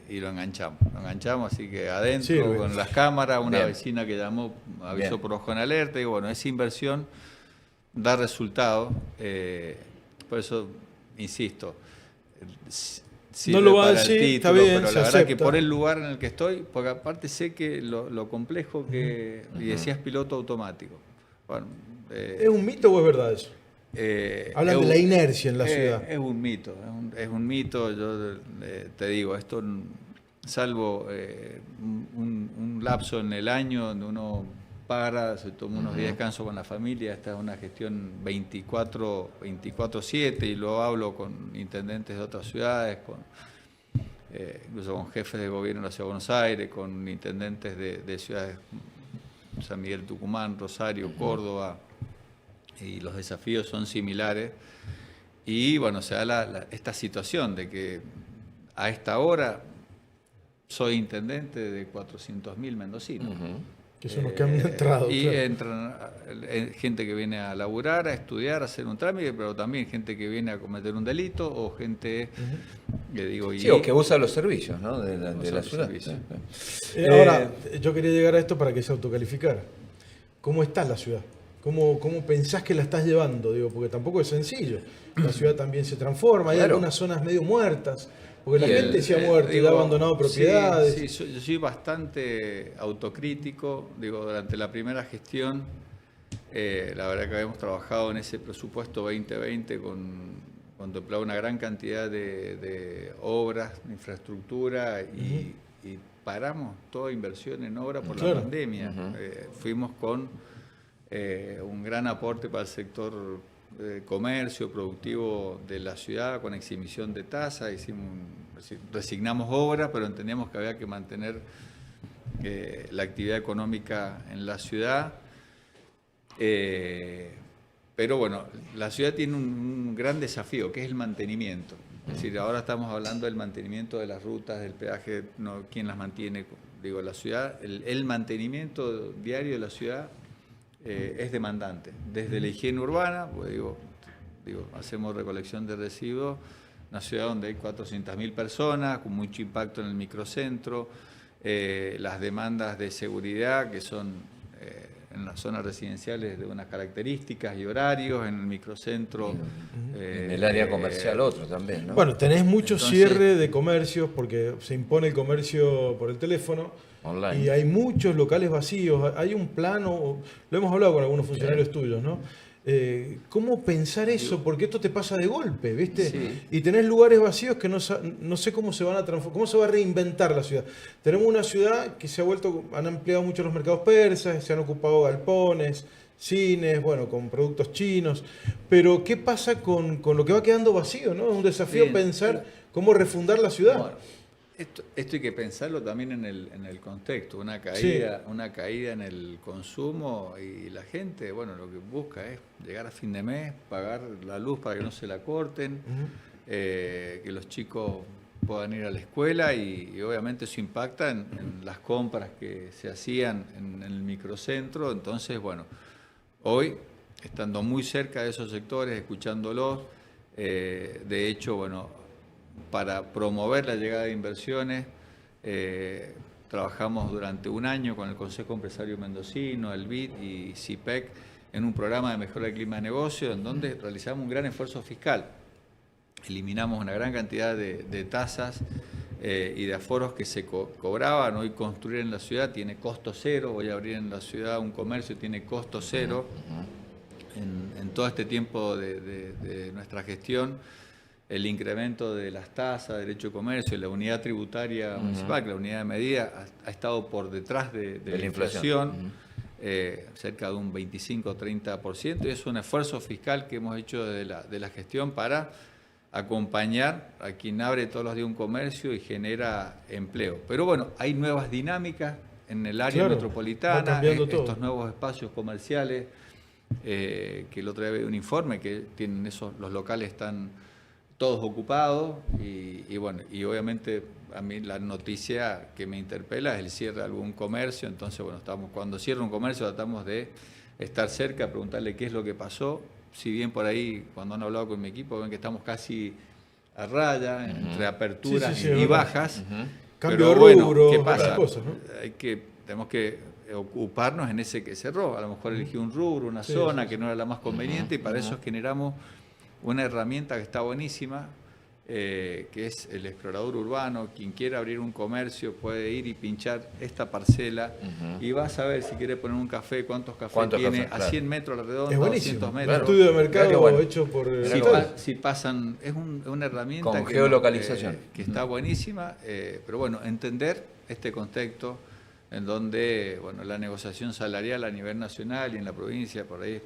y lo enganchamos, así que adentro Sirve. con las cámaras, una Bien. vecina que llamó, avisó Bien. por ojo en alerta, y bueno, esa inversión da resultado, por eso insisto, No lo va a para el decir, está título, bien, pero se la verdad que acepta. por el lugar en el que estoy, porque aparte sé que lo complejo que, y decías piloto automático, bueno, ¿Es un mito o es verdad eso? Hablan de la inercia en la ciudad. Es un mito, es un mito. Yo te digo, esto, salvo un lapso en el año donde uno para, se toma unos días de descanso con la familia, esta es una gestión 24/7 y lo hablo con intendentes de otras ciudades, incluso con jefes de gobierno de la Ciudad de Buenos Aires, con intendentes de ciudades, San Miguel, Tucumán, Rosario, Córdoba, y los desafíos son similares. Y bueno, se da esta situación de que a esta hora soy intendente de 400.000 mendocinos. Que son los que han entrado. Y claro. entran gente que viene a laburar, a estudiar, a hacer un trámite, pero también gente que viene a cometer un delito o gente que digo... Sí, o que usa los servicios, ¿no? de la los ciudad. servicios. Ahora, yo quería llegar a esto para que se autocalificara. ¿Cómo está la ciudad? ¿Cómo pensás que la estás llevando? Digo, porque tampoco es sencillo. La ciudad también se transforma, hay Claro. algunas zonas medio muertas, porque la Y gente se ha muerto y digo, ha abandonado propiedades. Sí, yo soy bastante autocrítico. Digo, durante la primera gestión, la verdad que habíamos trabajado en ese presupuesto 2020 contemplaba una gran cantidad de obras, de infraestructura, y paramos toda inversión en obra por Claro. la pandemia. Fuimos con un gran aporte para el sector comercio productivo de la ciudad, con exhibición de tasa, resignamos obras, pero entendíamos que había que mantener la actividad económica en la ciudad. Pero bueno, la ciudad tiene un gran desafío, que es el mantenimiento. Es decir, ahora estamos hablando del mantenimiento de las rutas, del peaje, no, quién las mantiene. Digo, la ciudad, el mantenimiento diario de la ciudad es demandante. Desde la higiene urbana, pues digo, hacemos recolección de residuos, una ciudad donde hay 400.000 personas, con mucho impacto en el microcentro, las demandas de seguridad que son en las zonas residenciales de unas características y horarios, en el microcentro. En el área comercial otro también, ¿no? Bueno, tenés mucho Entonces- cierre de comercios porque se impone el comercio por el teléfono. Online. Y hay muchos locales vacíos. Hay un plano, lo hemos hablado con algunos funcionarios tuyos, ¿no? ¿Cómo pensar eso? Porque esto te pasa de golpe, ¿viste? Sí. Y tenés lugares vacíos que no sé cómo se van a transformar, cómo se va a reinventar la ciudad. Tenemos una ciudad que se ha vuelto, han ampliado mucho los mercados persas, se han ocupado galpones, cines, bueno, con productos chinos. Pero ¿qué pasa con lo que va quedando vacío, ¿no? Es un desafío Sí. pensar cómo refundar la ciudad. Bueno, esto hay que pensarlo también en el contexto, una caída en el consumo, y la gente, bueno, lo que busca es llegar a fin de mes, pagar la luz para que no se la corten, que los chicos puedan ir a la escuela, y obviamente eso impacta en las compras que se hacían en el microcentro. Entonces, bueno, hoy, estando muy cerca de esos sectores, escuchándolos, de hecho, bueno, para promover la llegada de inversiones, trabajamos durante un año con el Consejo Empresario Mendocino, el BID y CIPEC en un programa de mejora del clima de negocio, en donde realizamos un gran esfuerzo fiscal. Eliminamos una gran cantidad de tasas y de aforos que se cobraban. Hoy construir en la ciudad tiene costo cero, voy a abrir en la ciudad un comercio, tiene costo cero. En todo este tiempo de nuestra gestión, el incremento de las tasas, derecho de comercio, la unidad tributaria municipal, que la unidad de medida ha estado por detrás de la inflación, cerca de un 25-30%, y es un esfuerzo fiscal que hemos hecho de la gestión para acompañar a quien abre todos los días un comercio y genera empleo. Pero bueno, hay nuevas dinámicas en el área Claro, va metropolitana, cambiando todo. estos nuevos espacios comerciales, que el otro día vi un informe que tienen los locales están todos ocupados, y bueno, y obviamente a mí la noticia que me interpela es el cierre de algún comercio. Entonces, bueno, cuando cierra un comercio tratamos de estar cerca, preguntarle qué es lo que pasó. Si bien por ahí, cuando han hablado con mi equipo, ven que estamos casi a raya, entre aperturas Sí, y verdad. bajas. Cambio de Pero bueno, rubro, ¿qué varias pasa? cosas, ¿no? Tenemos que ocuparnos en ese que cerró. A lo mejor elegí un rubro, una Sí, zona sí, que no era la más conveniente y para eso generamos una herramienta que está buenísima, que es el explorador urbano. Quien quiera abrir un comercio puede ir y pinchar esta parcela y va a saber si quiere poner un café, cuántos cafés tiene, cafés? Claro. a 100 metros a la redonda, Es buenísimo. 200 Un metros. estudio de Mirá mercado qué bueno. hecho por Si, ustedes. si pasan, es una herramienta Con que, geolocalización. que está buenísima, pero bueno, entender este contexto en donde bueno, la negociación salarial a nivel nacional y en la provincia por ahí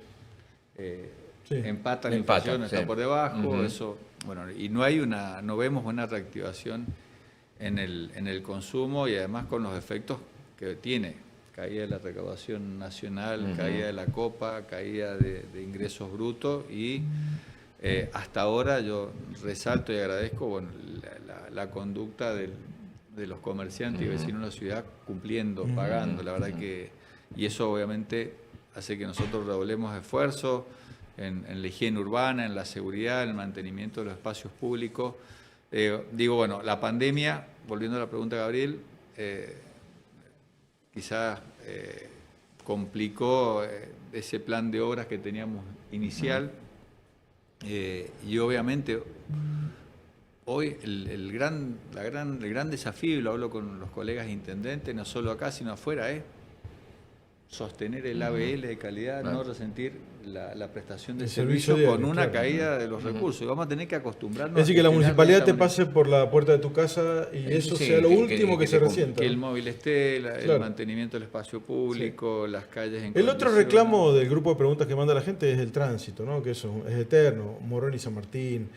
empata la inflación, está por debajo, eso, bueno, y no vemos una reactivación en el consumo y además con los efectos que tiene. Caída de la recaudación nacional, caída de la copa, caída de ingresos brutos y hasta ahora yo resalto y agradezco bueno, la conducta de los comerciantes y vecinos de la ciudad cumpliendo, pagando, la verdad que, y eso obviamente hace que nosotros redoblemos esfuerzos en la higiene urbana, en la seguridad, en el mantenimiento de los espacios públicos. Digo, bueno, la pandemia, volviendo a la pregunta de Gabriel, quizás complicó ese plan de obras que teníamos inicial y obviamente hoy el gran desafío, y lo hablo con los colegas intendentes, no solo acá sino afuera, es sostener el ABL de calidad, no resentir la prestación de El servicio servicio con diario, una claro. caída de los recursos. Y vamos a tener que acostumbrarnos Es decir, que a la gestionar municipalidad de te esta manera. pase por la puerta de tu casa y eso Sí, sea lo que último que se te resienta. Que el ¿no? móvil esté, el Claro. mantenimiento del espacio público, las calles en El otro condiciones. reclamo del grupo de preguntas que manda la gente es el tránsito, ¿no? Que eso es eterno. Morón y San Martín,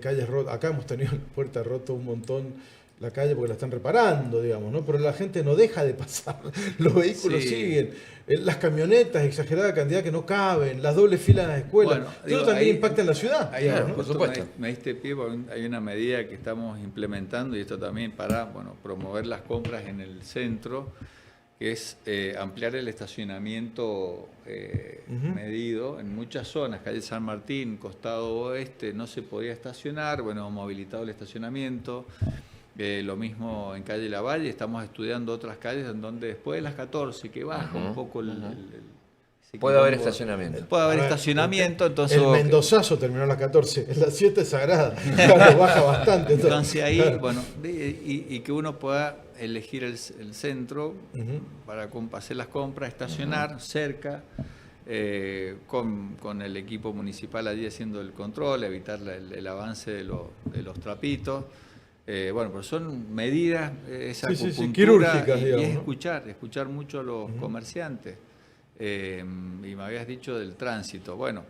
calles rotas. Acá hemos tenido la puerta rota un montón la calle porque la están reparando, digamos, ¿no? Pero la gente no deja de pasar. Los vehículos Sí. siguen. Las camionetas, exagerada cantidad que no caben, las dobles filas en las escuelas. Bueno, Todo digo, también ahí- impacta en la ciudad. Ahí, digamos, ¿no? por justo supuesto. me diste pie, porque hay una medida que estamos implementando y esto también para bueno, promover las compras en el centro, que es ampliar el estacionamiento medido en muchas zonas. Calle San Martín, costado oeste, no se podía estacionar, bueno, hemos habilitado el estacionamiento. Lo mismo en calle Lavalle, estamos estudiando otras calles en donde después de las 14, que baja un poco ese Puede haber quilombo, estacionamiento. Puede haber A ver, estacionamiento, entonces... El vos- Mendozazo terminó a las 14, en las 7 es sagrada. Claro, baja bastante. Entonces ahí, claro. bueno, y que uno pueda elegir el centro para hacer las compras, estacionar cerca, con el equipo municipal allí haciendo el control, evitar el avance de los trapitos. Bueno, pero son medidas, esa Sí, sí, sí, acupuntura, quirúrgicas, y digamos, es ¿no? escuchar mucho a los comerciantes. Y me habías dicho del tránsito. Bueno,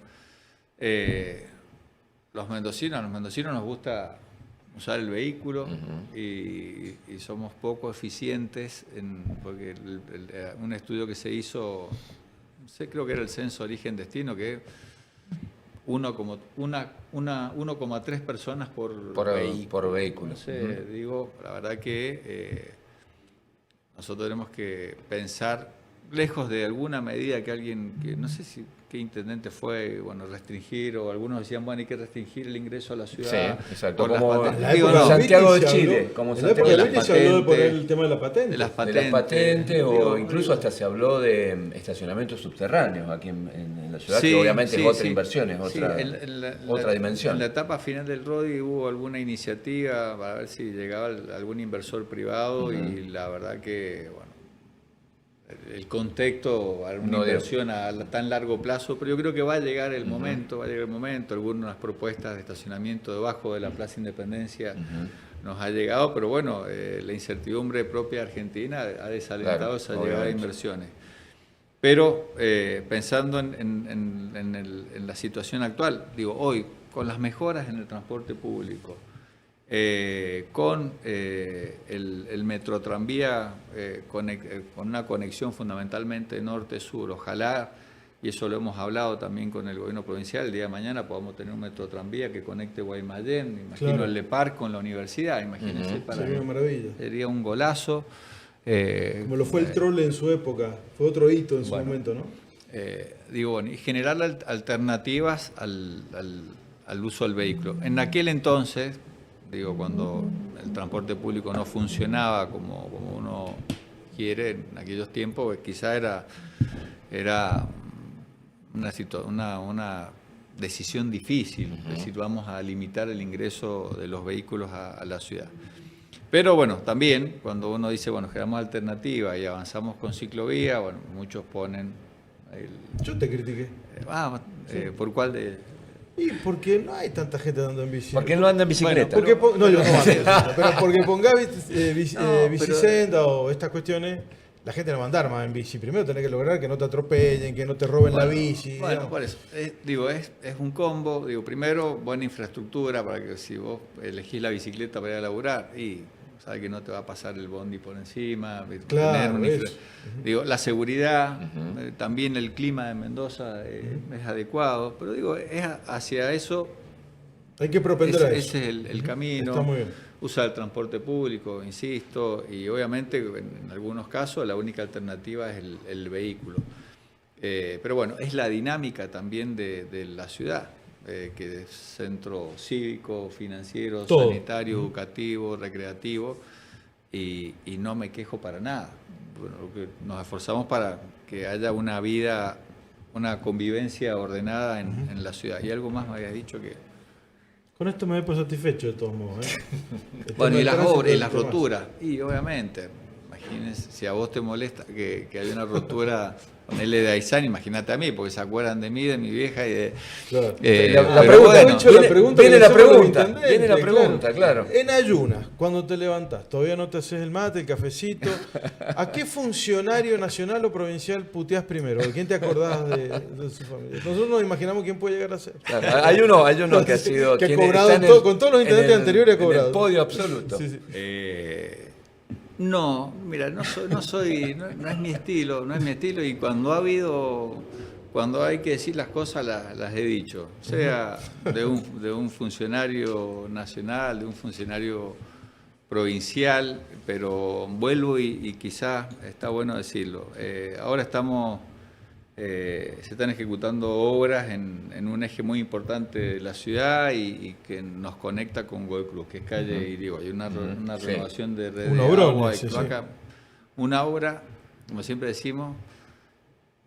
los mendocinos nos gusta usar el vehículo y somos poco eficientes porque un estudio que se hizo, no sé, creo que era el censo origen-destino, que 1,3 personas por vehículo. No sé, digo, la verdad que nosotros tenemos que pensar, lejos de alguna medida que alguien, que no sé si qué intendente fue, bueno, restringir, o algunos decían, bueno, hay que restringir el ingreso a la ciudad. Sí, exacto. por las Como patentes. En la Digo, época no, de Santiago de Vitti se Chile, habló- como en la Santiago época de de Vitti se habló de patente, poner el tema de la patente. de las De patentes. las patentes o Digo, incluso hasta se habló de estacionamientos subterráneos aquí en la ciudad, sí, que obviamente sí, es otra sí. inversión, es Sí, otra, otra dimensión. En la etapa final del RODI hubo alguna iniciativa para ver si llegaba algún inversor privado y la verdad que, bueno, el contexto, alguna No dio. inversión a tan largo plazo, pero yo creo que va a llegar el momento, algunas propuestas de estacionamiento debajo de la Plaza Independencia nos ha llegado, pero bueno, la incertidumbre propia argentina ha desalentado Claro, esa llegada de obviamente. inversiones. Pero pensando en la situación actual, digo, hoy, con las mejoras en el transporte público, con el metrotranvía con una conexión fundamentalmente norte-sur, ojalá, y eso lo hemos hablado también con el gobierno provincial, el día de mañana podamos tener un metrotranvía que conecte Guaymallén, imagino Claro. el Le Parc con la universidad, imagínense, Sería una maravilla. sería un golazo. Como lo fue el trole en su época, fue otro hito en su Bueno. momento, ¿no? Digo, bueno, y generar alternativas al uso del vehículo. En aquel entonces, digo, cuando el transporte público no funcionaba como uno quiere en aquellos tiempos, pues quizá era una decisión difícil, es decir, vamos a limitar el ingreso de los vehículos a la ciudad. Pero bueno, también cuando uno dice, bueno, generamos alternativa y avanzamos con ciclovía, bueno, muchos ponen... Yo te critiqué. ¿Por cuál de...? Y porque no hay tanta gente andando en bici. Porque no anda en bicicleta. No, yo no ando en bicicleta, pero porque pongas bicisenda o estas cuestiones, la gente no va a andar más en bici. Primero tenés que lograr que no te atropellen, que no te roben la bici. Bueno, digamos. Por eso. Es un combo. Digo, primero, buena infraestructura para que si vos elegís la bicicleta para ir a laburar y sabes que no te va a pasar el bondi por encima. Claro, digo, la seguridad, también el clima de Mendoza es adecuado, pero digo, es hacia eso. Hay que propender a eso. Ese es el camino. Está muy bien. Usar el transporte público, insisto, y obviamente en algunos casos la única alternativa es el vehículo. Pero bueno, es la dinámica también de la ciudad, que es centro cívico, financiero, todo. Sanitario, educativo, recreativo, y no me quejo para nada. Bueno, nos esforzamos para que haya una vida, una convivencia ordenada en la ciudad. Y algo más me habías dicho que... Con esto me doy por satisfecho de todos modos. Bueno, y las obras, y las roturas. Y obviamente, imagínense, si a vos te molesta que haya una rotura, ponele de Aysán, imagínate a mí, porque se acuerdan de mí, de mi vieja y de... Claro. Viene la pregunta, claro. En ayunas, cuando te levantás, todavía no te haces el mate, el cafecito. ¿A qué funcionario nacional o provincial puteás primero? ¿De quién te acordás de su familia? Nosotros nos imaginamos quién puede llegar a ser. Claro, hay uno que ha sido... que ha cobrado con todos los intendentes anteriores, ha cobrado. En el podio absoluto. Sí, sí. No, mira, no es mi estilo, y cuando hay que decir las cosas las he dicho, sea de un funcionario nacional, de un funcionario provincial, pero vuelvo y quizás está bueno decirlo. Ahora se están ejecutando obras en un eje muy importante de la ciudad y que nos conecta con Godoy Cruz, que es calle Irigoyen. Hay una renovación de red de agua y cloaca. Una obra, como siempre decimos,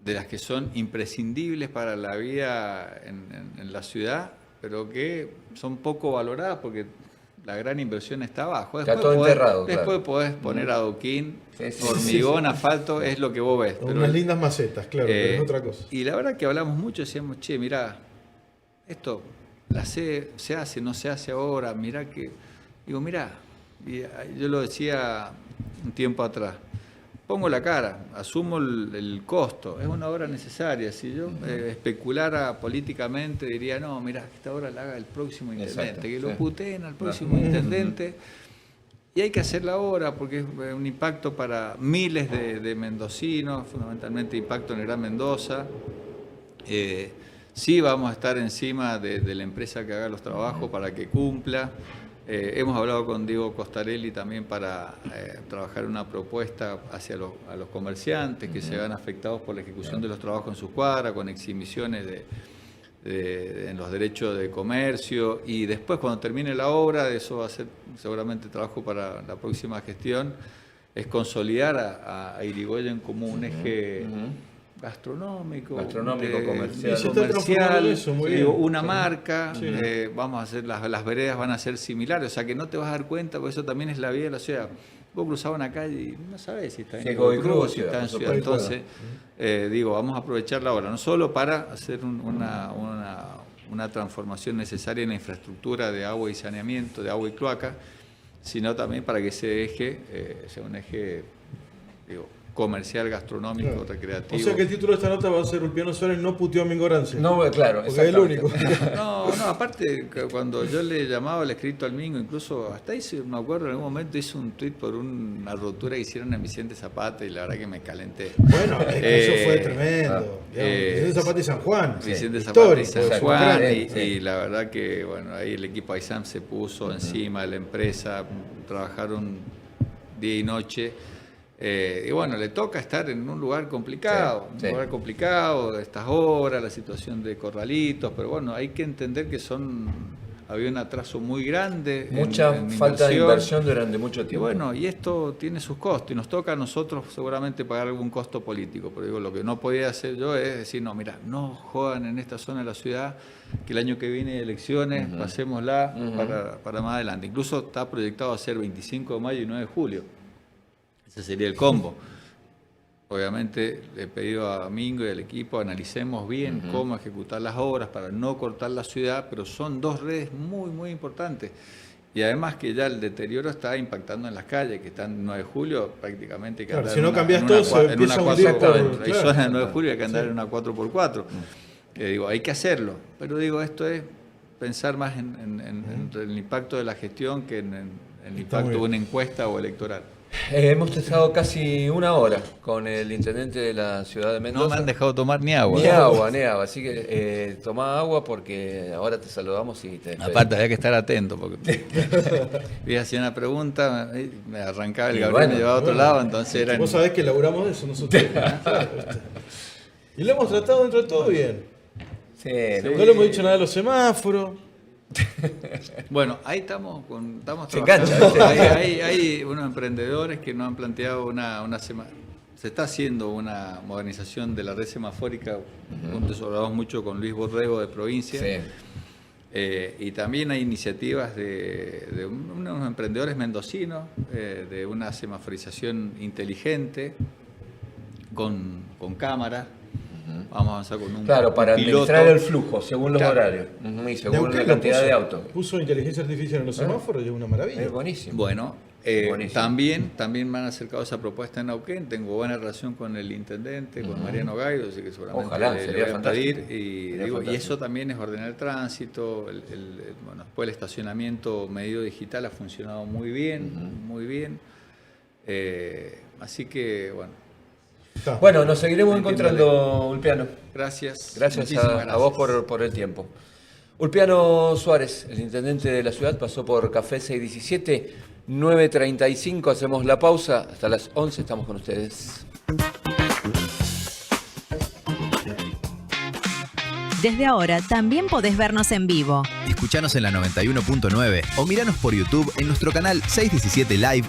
de las que son imprescindibles para la vida en la ciudad, pero que son poco valoradas porque la gran inversión está abajo. Está todo enterrado. Después podés poner adoquín, hormigón, asfalto, es lo que vos ves. Pero unas lindas macetas, claro, pero es otra cosa. Y la verdad que hablamos mucho, decíamos, che, mirá, esto se hace, no se hace ahora, mirá que... Digo, mirá, y yo lo decía un tiempo atrás, pongo la cara, asumo el costo, es una obra necesaria. Si yo especulara políticamente, diría, no, mirá, que esta obra la haga el próximo intendente, exacto, que lo puteen al próximo intendente. Y hay que hacerla ahora porque es un impacto para miles de mendocinos, fundamentalmente impacto en el Gran Mendoza. Sí vamos a estar encima de la empresa que haga los trabajos para que cumpla. Hemos hablado con Diego Costarelli también para trabajar una propuesta hacia a los comerciantes que se vean afectados por la ejecución de los trabajos en su cuadra, con exhibiciones en los derechos de comercio, y después cuando termine la obra, eso va a ser seguramente trabajo para la próxima gestión, es consolidar a Irigoyen como un eje gastronómico, comercial, una marca, vamos a hacer, las veredas van a ser similares, o sea que no te vas a dar cuenta, porque eso también es la vida de la ciudad. Vos cruzabas una calle y no sabés si está en Godoy Cruz, si está en ciudad. Entonces, vamos a aprovecharla ahora, no solo para hacer una transformación necesaria en la infraestructura de agua y saneamiento, de agua y cloaca, sino también para que ese eje sea un eje, comercial, gastronómico, recreativo. O sea que el título de esta nota va a ser Ulpiano Suárez no puteó a Mingorancio. No, claro, porque es el único. No, aparte, cuando yo le llamaba el escrito al Mingo, incluso hasta hice, me acuerdo, en algún momento hice un tuit por una rotura que hicieron en Vicente Zapata y la verdad que me calenté. Bueno, eso fue tremendo. Vicente Zapata y San Juan. Vicente Zapata y San Juan, y la verdad que, bueno, ahí el equipo AISAM se puso encima de la empresa, trabajaron día y noche. Y bueno, le toca estar en un lugar complicado, estas horas, la situación de corralitos, pero bueno, hay que entender que son había un atraso muy grande. Mucha en falta de inversión durante mucho Y tiempo. bueno, y esto tiene sus costos y nos toca a nosotros seguramente pagar algún costo político. Pero digo, lo que no podía hacer yo es decir, no, mira, no jodan en esta zona de la ciudad, que el año que viene hay elecciones, pasémosla para más adelante. Incluso está proyectado a ser 25 de mayo y 9 de julio. Ese sería el combo. Obviamente le he pedido a Mingo y al equipo analicemos bien cómo ejecutar las obras para no cortar la ciudad, pero son dos redes muy, muy importantes. Y además que ya el deterioro está impactando en las calles, que están en 9 de julio prácticamente. Que Claro, andar si no en cambias en todo, una se cua- en empieza una a hundir cuatro- por- Hay claro. zonas de 9 de julio que hay que andar en una 4x4. Digo, hay que hacerlo, pero digo, esto es pensar más en el impacto de la gestión que en el impacto de una encuesta o electoral. Hemos estado casi una hora con el intendente de la ciudad de Mendoza. No me han dejado tomar ni agua. Ni agua, ni agua. Así que tomá agua porque ahora te saludamos y te despedimos. Aparte, había que estar atento porque vi hacía una pregunta, me arrancaba el Y Gabriel, bueno, me llevaba a otro lado, entonces era. Vos sabés que laburamos de eso nosotros. Claro, ¿viste? Y lo hemos tratado dentro de todo bien. Sí, No le hemos dicho nada de los semáforos. Bueno, ahí estamos Se trabajando. engancha, ¿viste? Hay unos emprendedores que nos han planteado una semana. Se está haciendo una modernización de la red semafórica, juntos hablamos mucho con Luis Borrego de provincia. Sí. Y también hay iniciativas de unos emprendedores mendocinos, de una semaforización inteligente, con cámaras. Vamos a avanzar con un Claro, para piloto. administrar el flujo según los Claro. horarios y según Neuquén la lo cantidad puso- de autos. Puso inteligencia artificial en los semáforos y es una maravilla. Es buenísimo. Bueno, Buenísimo. también me han acercado esa propuesta en Neuquén. Tengo buena relación con el intendente, con Mariano Gaido, así que seguramente Ojalá, le sería voy a fantástico. pedir. Y Sería fantástico. eso también es ordenar el tránsito. Bueno, después el estacionamiento medido digital ha funcionado muy bien, muy bien. Así que, bueno, Está. Bueno, nos seguiremos Entiéndole. encontrando, Ulpiano. gracias. Gracias Muchísimas a vos gracias. por el tiempo. Ulpiano Suárez, el intendente de la ciudad, pasó por Café 617, 9:35, hacemos la pausa, hasta las 11 estamos con ustedes. Desde ahora también podés vernos en vivo. Escuchanos en la 91.9 o miranos por YouTube en nuestro canal 617 Live.